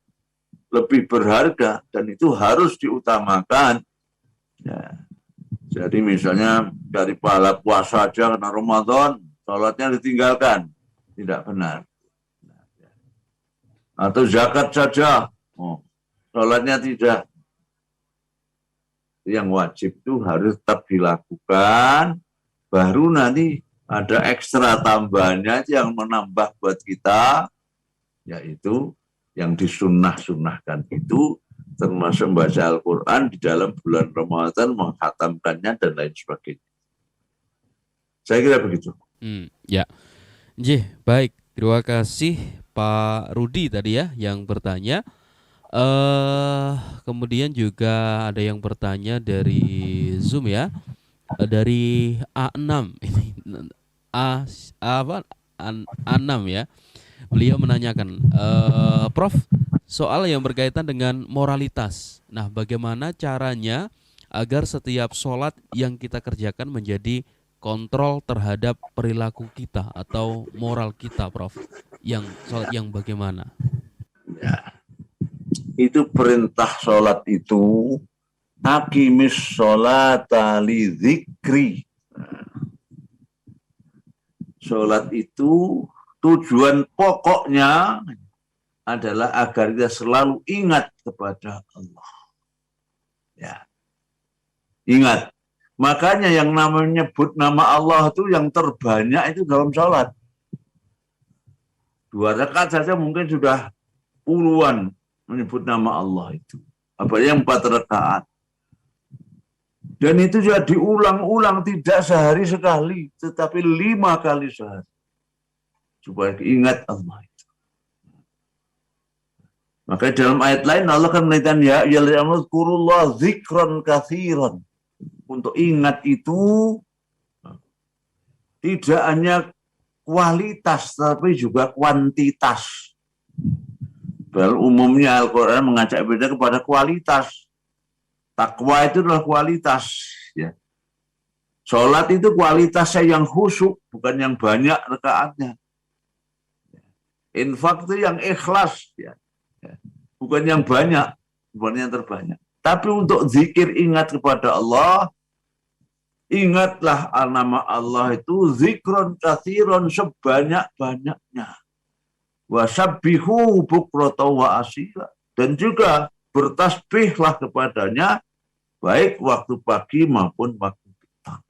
lebih berharga dan itu harus diutamakan. Ya. Jadi misalnya dari pahala puasa aja karena Ramadan, sholatnya ditinggalkan. Tidak benar. Atau zakat saja, sholatnya tidak. Yang wajib itu harus tetap dilakukan, baru nanti ada ekstra tambahannya yang menambah buat kita, yaitu yang disunnah-sunnahkan itu termasuk membaca Al-Quran di dalam bulan Ramadan, menghatamkannya dan lain sebagainya. Saya kira begitu. Ya, baik. Terima kasih Pak Rudi tadi ya yang bertanya. Kemudian juga ada yang bertanya dari Zoom ya, dari A6 ini A6 ya. Beliau menanyakan, Prof, soal yang berkaitan dengan moralitas. Nah, bagaimana caranya agar setiap sholat yang kita kerjakan menjadi kontrol terhadap perilaku kita atau moral kita, Prof? Yang sholat yang bagaimana? Ya, itu perintah sholat itu aqimis sholata li dzikri. Sholat itu tujuan pokoknya adalah agar kita selalu ingat kepada Allah. Ya. Ingat. Makanya yang namanya nyebut nama Allah itu yang terbanyak itu dalam sholat. 2 rakaat saja mungkin sudah puluhan menyebut nama Allah itu. Apalagi yang 4 rakaat. Dan itu juga diulang-ulang, tidak sehari sekali, tetapi 5 kali sehari. Supaya ingat Allah itu. Maka dalam ayat lain Allah kan menyatakan ya ya'lamukurullah zikran katsiran. Untuk ingat itu tidak hanya kualitas tapi juga kuantitas. Dalam umumnya Al-Quran mengajak kita kepada kualitas. Takwa itu adalah kualitas. Ya. Sholat itu kualitasnya yang khusyuk, bukan yang banyak rakaatnya. Infak itu yang ikhlas, ya. Bukan yang banyak, bukan yang terbanyak. Tapi untuk zikir ingat kepada Allah, ingatlah nama Allah itu zikron katsiron sebanyak-banyaknya. Wasabbihu bukrata wa asila. Dan juga bertasbihlah kepadanya baik waktu pagi maupun waktu petang.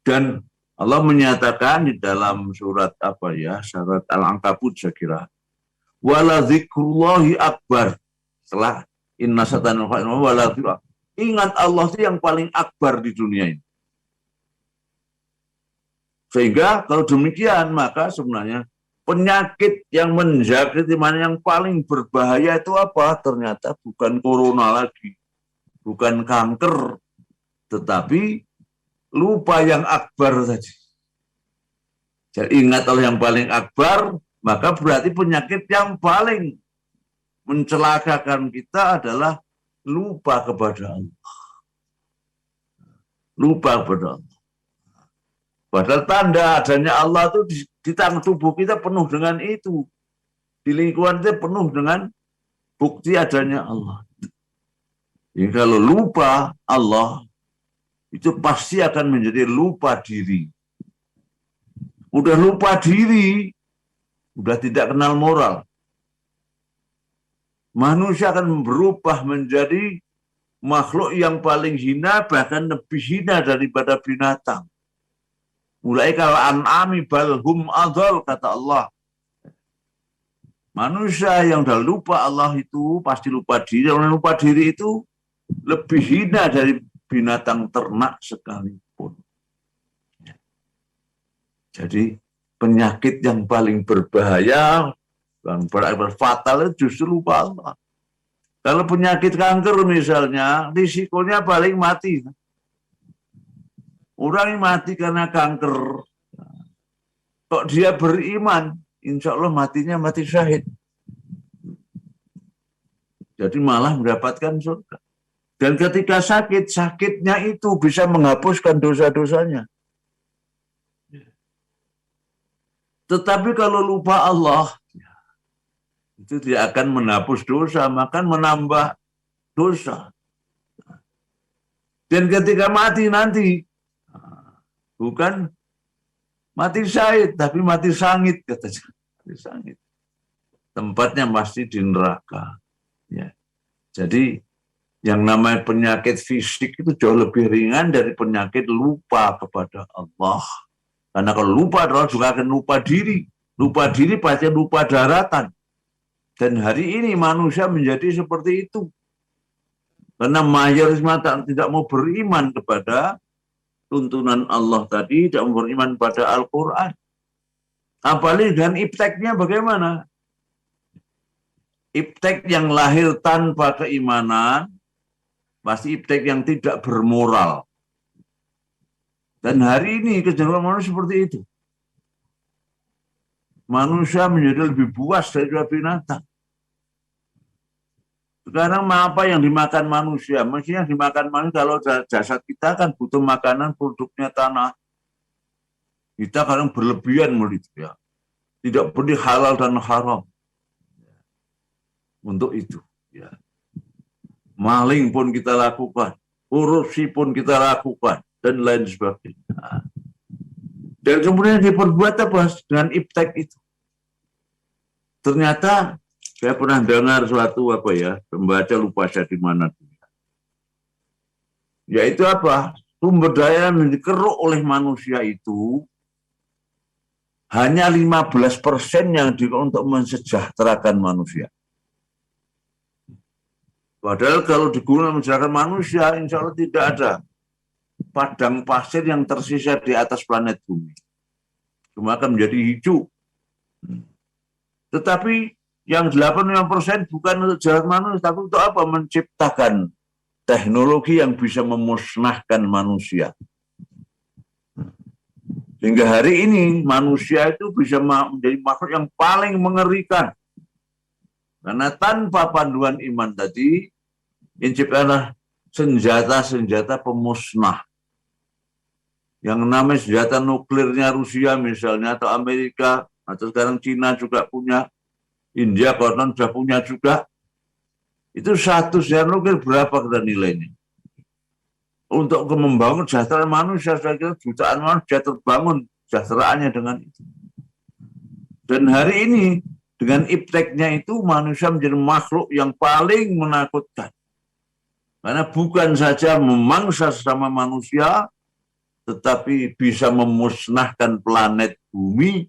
Dan Allah menyatakan di dalam surat surat Al-Ankabut saya kira, wala dzikrullahi akbar. Setelah inna satana wala dzikrullahi. Ingat Allah itu yang paling akbar di dunia ini. Sehingga kalau demikian maka sebenarnya penyakit yang menjangkiti mana yang paling berbahaya itu apa? Ternyata bukan corona lagi, bukan kanker, tetapi lupa yang akbar tadi. Jadi ingat Allah yang paling akbar, maka berarti penyakit yang paling mencelakakan kita adalah lupa kepada Allah. Lupa kepada Allah. Padahal tanda adanya Allah itu di tangan tubuh kita penuh dengan itu. Di lingkungan kita penuh dengan bukti adanya Allah. Jadi kalau lupa Allah, itu pasti akan menjadi lupa diri. Udah lupa diri, udah tidak kenal moral. Manusia akan berubah menjadi makhluk yang paling hina, bahkan lebih hina daripada binatang. Mulai kalau an'ami balhum adhal, kata Allah. Manusia yang sudah lupa Allah itu pasti lupa diri. Orang lupa diri itu lebih hina dari binatang ternak sekalipun. Jadi penyakit yang paling berbahaya dan fatal itu justru lupa Allah. Kalau penyakit kanker misalnya, risikonya paling mati. Orang yang mati karena kanker, kok dia beriman, insya Allah matinya mati syahid. Jadi malah mendapatkan surga. Dan ketika sakit, sakitnya itu bisa menghapuskan dosa-dosanya. Tetapi kalau lupa Allah, itu tidak akan menghapus dosa, maka menambah dosa. Dan ketika mati nanti, bukan mati syahid, tapi mati sangit, katanya. Mati sangit. Tempatnya pasti di neraka. Ya. Jadi yang namanya penyakit fisik itu jauh lebih ringan dari penyakit lupa kepada Allah. Karena kalau lupa adalah juga akan lupa diri. Lupa diri pasti lupa daratan. Dan hari ini manusia menjadi seperti itu. Karena mayoritas tidak mau beriman kepada tuntunan Allah tadi, tidak mau beriman pada Al-Quran. Apalagi dengan ipteknya bagaimana? Iptek yang lahir tanpa keimanan, pasti iptek yang tidak bermoral. Dan hari ini kecenderungan manusia seperti itu. Manusia menjadi lebih buas daripada binatang. Sekarang apa yang dimakan manusia? Mestinya dimakan manusia, kalau jasad kita kan butuh makanan produknya tanah. Kita kadang berlebihan begitu ya. Tidak boleh halal dan haram. Untuk itu. Ya. Maling pun kita lakukan. Korupsi pun kita lakukan. Dan lain sebagainya. Dan kemudian diperbuat apa dengan iptek itu? Ternyata saya pernah dengar suatu pembaca lupa saya di mana. Yaitu apa? Sumber daya yang dikeruk oleh manusia itu hanya 15% yang untuk mensejahterakan manusia. Padahal kalau digunakan mensejahterakan manusia, insya Allah tidak ada padang pasir yang tersisa di atas planet bumi. Cuma akan menjadi hijau. Tetapi yang 85% bukan untuk jalan manusia, tapi untuk apa? Menciptakan teknologi yang bisa memusnahkan manusia. Hingga hari ini manusia itu bisa menjadi makhluk yang paling mengerikan. Karena tanpa panduan iman tadi, diciptakanlah senjata-senjata pemusnah. Yang namanya senjata nuklirnya Rusia misalnya, atau Amerika, atau sekarang Cina juga punya, India konon sudah punya juga. Itu satu senjata nuklir berapa kita nilainya? Untuk membangun kesejahteraan manusia, saya kira jutaan manusia terbangun kesejahteraannya dengan itu. Dan hari ini, dengan ipteknya itu, manusia menjadi makhluk yang paling menakutkan. Karena bukan saja memangsa sesama manusia, tetapi bisa memusnahkan planet bumi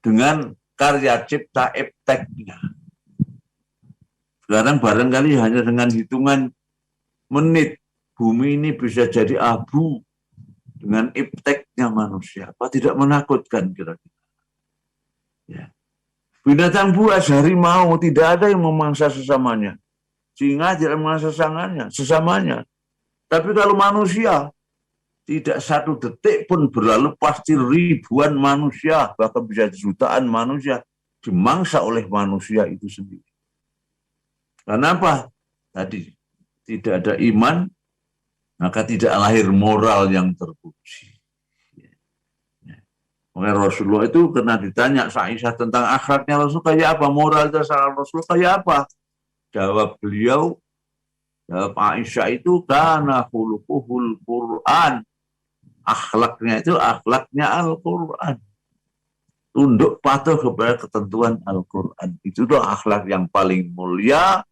dengan karya cipta ipteknya. Sekarang barangkali hanya dengan hitungan menit, bumi ini bisa jadi abu dengan ipteknya manusia. Apa tidak menakutkan kira-kira? Ya. Binatang buas, harimau, tidak ada yang memangsa sesamanya. Singa tidak memangsa sesamanya. Tapi kalau manusia, tidak satu detik pun berlalu pasti ribuan manusia, bahkan bisa jutaan manusia dimangsa oleh manusia itu sendiri. Kenapa? Tadi tidak ada iman, maka tidak lahir moral yang terpuji. Makanya Rasulullah itu pernah ditanya Aisyah tentang akhlaknya Rasul kayak apa, moralitas Rasul kayak apa? Jawab Aisyah itu kana khuluquhul Quran. Akhlaknya itu akhlaknya Al-Quran. Tunduk patuh kepada ketentuan Al-Quran. Itu adalah akhlak yang paling mulia,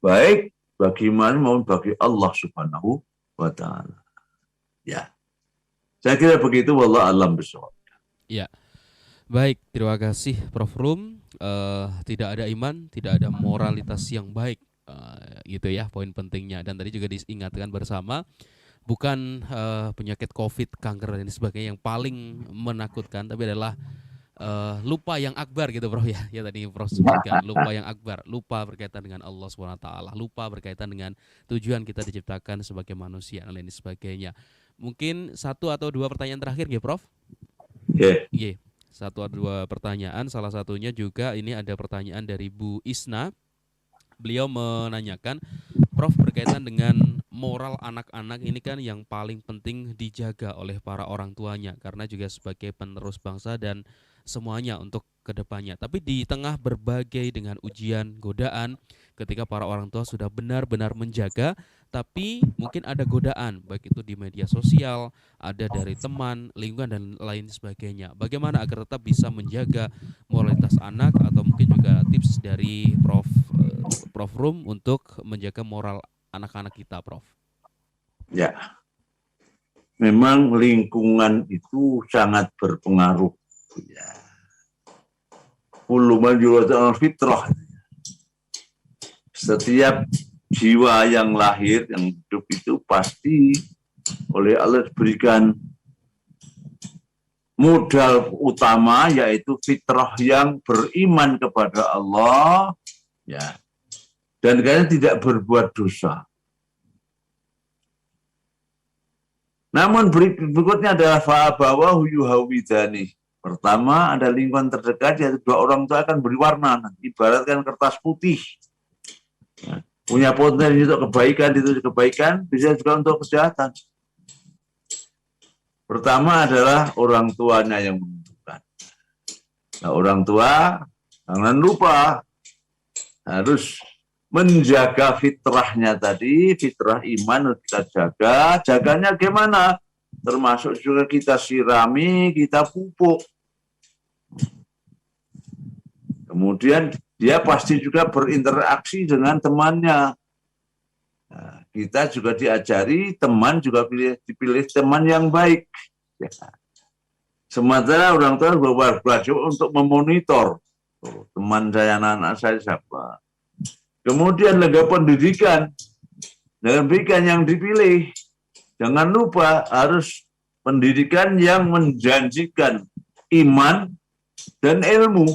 baik bagi manusia maupun bagi Allah Subhanahu wa ta'ala. Ya. Saya kira begitu, wallahu a'lam bishawab. Ya. Baik, terima kasih Prof. Rum. Tidak ada iman, tidak ada moralitas yang baik. Gitu ya poin pentingnya. Dan tadi juga diingatkan bersama, bukan penyakit COVID, kanker dan sebagainya yang paling menakutkan, tapi adalah lupa yang akbar gitu Prof ya. Ya tadi Prof sebutkan, lupa yang akbar, lupa berkaitan dengan Allah Subhanahu wa taala, lupa berkaitan dengan tujuan kita diciptakan sebagai manusia dan lain sebagainya. Mungkin satu atau dua pertanyaan terakhir ya Prof. Ya. Iya, satu atau dua pertanyaan. Salah satunya juga ini ada pertanyaan dari Bu Isna. Beliau menanyakan, Prof berkaitan dengan moral anak-anak ini kan yang paling penting dijaga oleh para orang tuanya karena juga sebagai penerus bangsa dan semuanya untuk kedepannya. Tapi di tengah berbagai dengan ujian, godaan, ketika para orang tua sudah benar-benar menjaga, tapi mungkin ada godaan, baik itu di media sosial, ada dari teman, lingkungan dan lain sebagainya. Bagaimana agar tetap bisa menjaga moralitas anak atau mungkin juga tips dari Prof Rum untuk menjaga moral anak-anak kita, Prof? Ya, memang lingkungan itu sangat berpengaruh. Ya. Kullu man yuladul fitrah. Setiap jiwa yang lahir, yang hidup itu pasti oleh Allah diberikan modal utama, yaitu fitrah yang beriman kepada Allah, ya, dan kalian tidak berbuat dosa. Namun berikutnya adalah fa'abawahu yuhawidani. Pertama ada lingkungan terdekat, yaitu dua orang tua akan beri warna, ibaratkan kertas putih. Ya, punya potensi untuk kebaikan, itu kebaikan, bisa juga untuk kejahatan. Pertama adalah orang tuanya yang menentukan. Nah, orang tua jangan lupa harus menjaga fitrahnya tadi, fitrah iman harus kita jaga. Jaganya gimana? Termasuk juga kita sirami, kita pupuk. Kemudian dia pasti juga berinteraksi dengan temannya. Nah, kita juga diajari teman juga dipilih teman yang baik. Ya. Sementara orang tua berwajib untuk memonitor teman saya, anak-anak saya siapa. Kemudian lembaga pendidikan yang dipilih, jangan lupa harus pendidikan yang menjanjikan iman dan ilmu.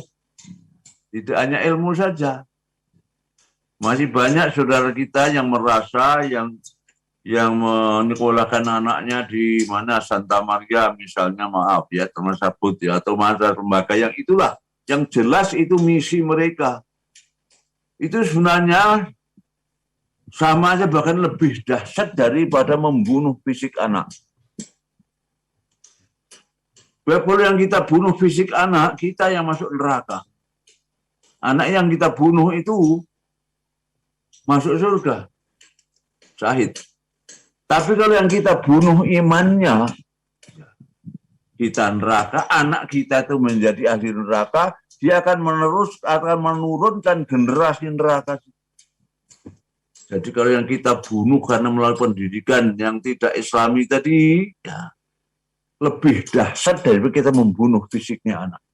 Tidak hanya ilmu saja. Masih banyak saudara kita yang merasa yang menyekolahkan anaknya di mana Santa Maria misalnya, maaf ya, tersebut ya, atau mana lembaga yang itulah, yang jelas itu misi mereka. Itu sebenarnya sama aja, bahkan lebih dahsyat daripada membunuh fisik anak. Kalau yang kita bunuh fisik anak, kita yang masuk neraka. Anak yang kita bunuh itu masuk surga, syahid. Tapi kalau yang kita bunuh imannya, kita neraka, anak kita itu menjadi ahli neraka, dia akan menurunkan generasi neraka. Jadi kalau yang kita bunuh karena melalui pendidikan yang tidak islami tadi, ya, lebih dahsyat daripada kita membunuh fisiknya anak.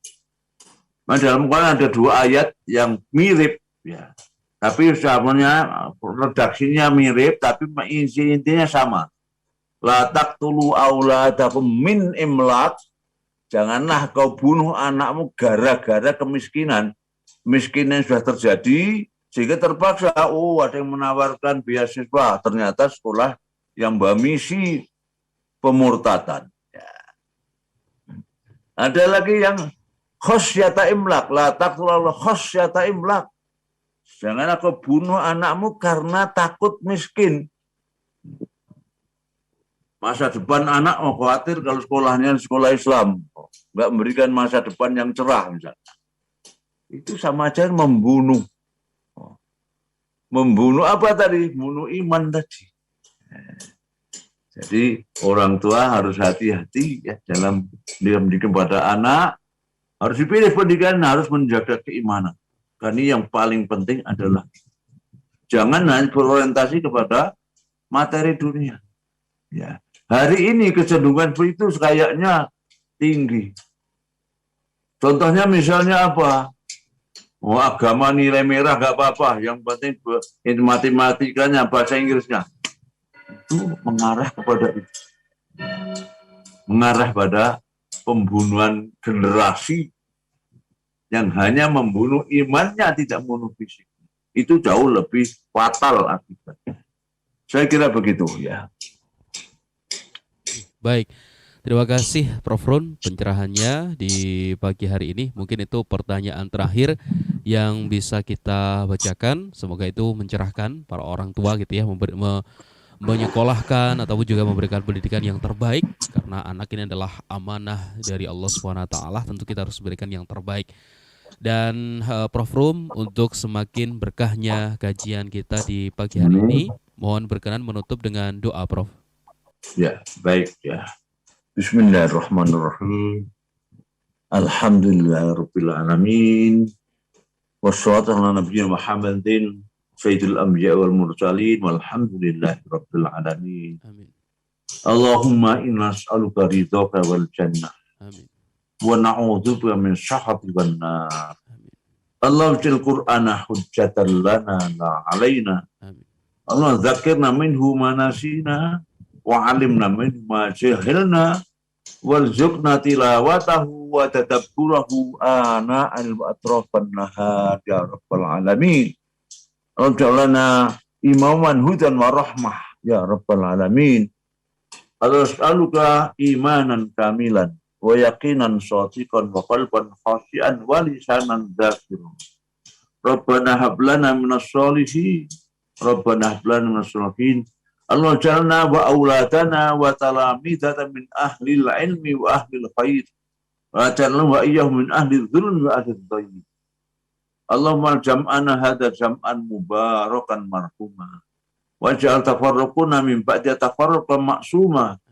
Nah, dalam Quran ada dua ayat yang mirip, ya, tapi samanya redaksinya mirip, tapi intinya sama. La taqtulu auladakum min imlaq. Janganlah kau bunuh anakmu gara-gara kemiskinan. Kemiskinan sudah terjadi, sehingga terpaksa, ada yang menawarkan beasiswa, ternyata sekolah yang misi pemurtatan. Ya. Ada lagi yang khosyata imlaq, la taqtulu khosyata imlaq. Jangan kau bunuh anakmu karena takut miskin. Masa depan anak khawatir kalau sekolahnya sekolah Islam, nggak memberikan masa depan yang cerah misalnya. Itu sama aja membunuh. Membunuh apa tadi? Membunuh iman tadi. Jadi orang tua harus hati-hati ya dalam mendidik kepada anak. Harus dipilih pendidikan, harus menjaga keimanan. Karena yang paling penting adalah jangan hanya berorientasi kepada materi dunia. Ya. Hari ini kecenderungan itu kayaknya tinggi. Contohnya misalnya apa? Oh, agama nilai merah gak apa-apa, yang penting matematikanya, bahasa Inggrisnya. Itu mengarah pada pembunuhan generasi yang hanya membunuh imannya, tidak membunuh fisik. Itu jauh lebih fatal akibatnya. Saya kira begitu ya. Baik, terima kasih Prof. Run pencerahannya di pagi hari ini. Mungkin itu pertanyaan terakhir yang bisa kita bacakan. Semoga itu mencerahkan para orang tua gitu ya, menyekolahkan ataupun juga memberikan pendidikan yang terbaik, karena anak ini adalah amanah dari Allah SWT. Tentu kita harus berikan yang terbaik. Dan Prof. Rum, untuk semakin berkahnya kajian kita di pagi hari ini, mohon berkenan menutup dengan doa, Prof. Ya, baik ya. Bismillahirrahmanirrahim. Alhamdulillahirabbil alamin. Wassalatu ala nabiyina Muhammadin sayyidil anbiya wal mursalin walhamdulillahirabbil alamin. Amin. Allahumma inna nas'aluka ridhaka wal jannah. Amin. Wa na'udzubika min syahhatika wan nar. Allah jil Qur'ana hujjatan lana la alaina. Amin. Allah dzakirna minhu ma nasina wa 'alimna minhu ma jahilna warzuqna tilawatahu wa tadabburahu ana al-atrafan nahar ya rabbal alamin. Rabbana imaman hudan wa rahmah ya rabbal alamin. As'aluka imanan kamilan wa yaqinan shadiqan wa qalban khashian wa lisanan dzakiran. Rabbana hab lana minas sholihin. Rabbana hab lana minas sholihin. Allah jalna wa auladana wa talamidatan min ahlil ilmi wa ahlil khair. Wa jalna wa iyyahum min ahlil dhulmi wa ahlil dhayyi. Allahumma jam'ana hadha jam'an mubarakan marhuma. Wa ja'al tafarruquna min ba'di tafarruqan ma'suma.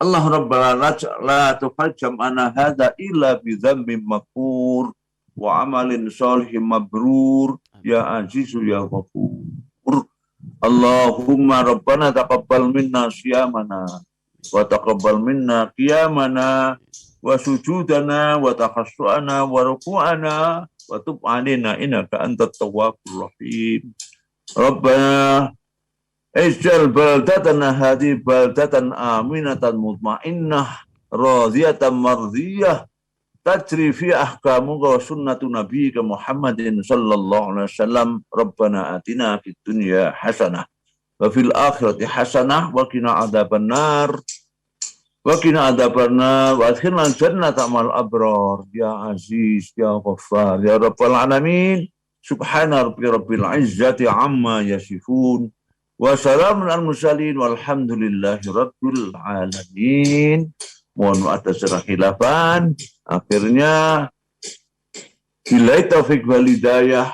Allah Rabbana la tufajjam ana hadha illa bi dhanbin maghfur wa amalin sholihin mabrur ya azizu ya ghafur. Allahumma Rabbana taqabbal minna siyamana wa taqabbal minna qiyamana wa sujudana wa takhassu'ana wa ruku'ana wa tub 'alaina innaka antat tawwabur rahim. Rabbana ij'al baldatana hadhihi baldatan aminatan mutmainnah radiyatan mardiyah tajri fi ahkamuka wa sunnatu nabiyyika Muhammadin sallallahu alaihi wasallam. Rabbana atina fid dunya hasanah wa fil akhirati hasanah wa qina adzabannar wa adkhilna jannata ma'al abrar ya aziz ya ghaffar ya rabbal alamin. Subhana rabbil izzati amma yasifun wa salamun al mursalin walhamdulillahi rabbil alamin. Mohon atas khilafan. Akhirnya billahi taufik wal hidayah.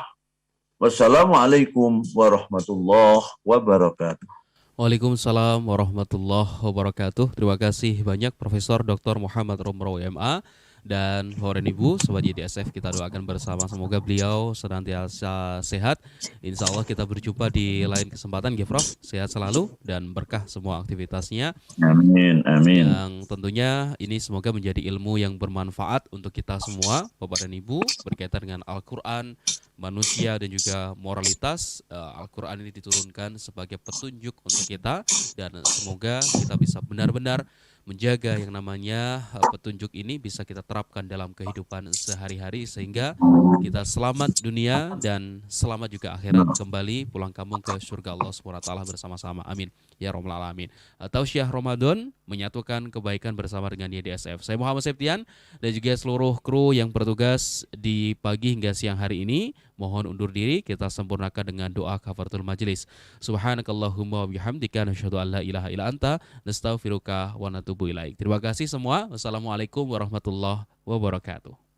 Wassalamualaikum warahmatullahi wabarakatuh. Waalaikumsalam warahmatullahi wabarakatuh. Terima kasih banyak Profesor Dr. Muhammad Romro MA. Dan Bapak dan Ibu, Sobat JDSF, kita doakan bersama semoga beliau senantiasa sehat. Insya Allah kita berjumpa di lain kesempatan, ya Prof. Sehat selalu dan berkah semua aktivitasnya. Amin, amin. Yang tentunya ini semoga menjadi ilmu yang bermanfaat untuk kita semua, Bapak dan Ibu, berkaitan dengan Al-Quran, manusia dan juga moralitas. Al-Quran ini diturunkan sebagai petunjuk untuk kita, dan semoga kita bisa benar-benar menjaga yang namanya petunjuk ini bisa kita terapkan dalam kehidupan sehari-hari sehingga kita selamat dunia dan selamat juga akhirat, kembali pulang kampung ke surga Allah SWT bersama-sama. Amin ya rabbal alamin. Tausiah Ramadan menyatukan kebaikan bersama dengan YDSF. Saya Muhammad Septian dan juga seluruh kru yang bertugas di pagi hingga siang hari ini mohon undur diri, kita sempurnakan dengan doa kafaratul majelis. Subhanakallahumma wa bihamdika nasyhadu an la ilaha illa anta nastaghfiruka wa natubu ilaik. Terima kasih semua. Wassalamualaikum warahmatullahi wabarakatuh.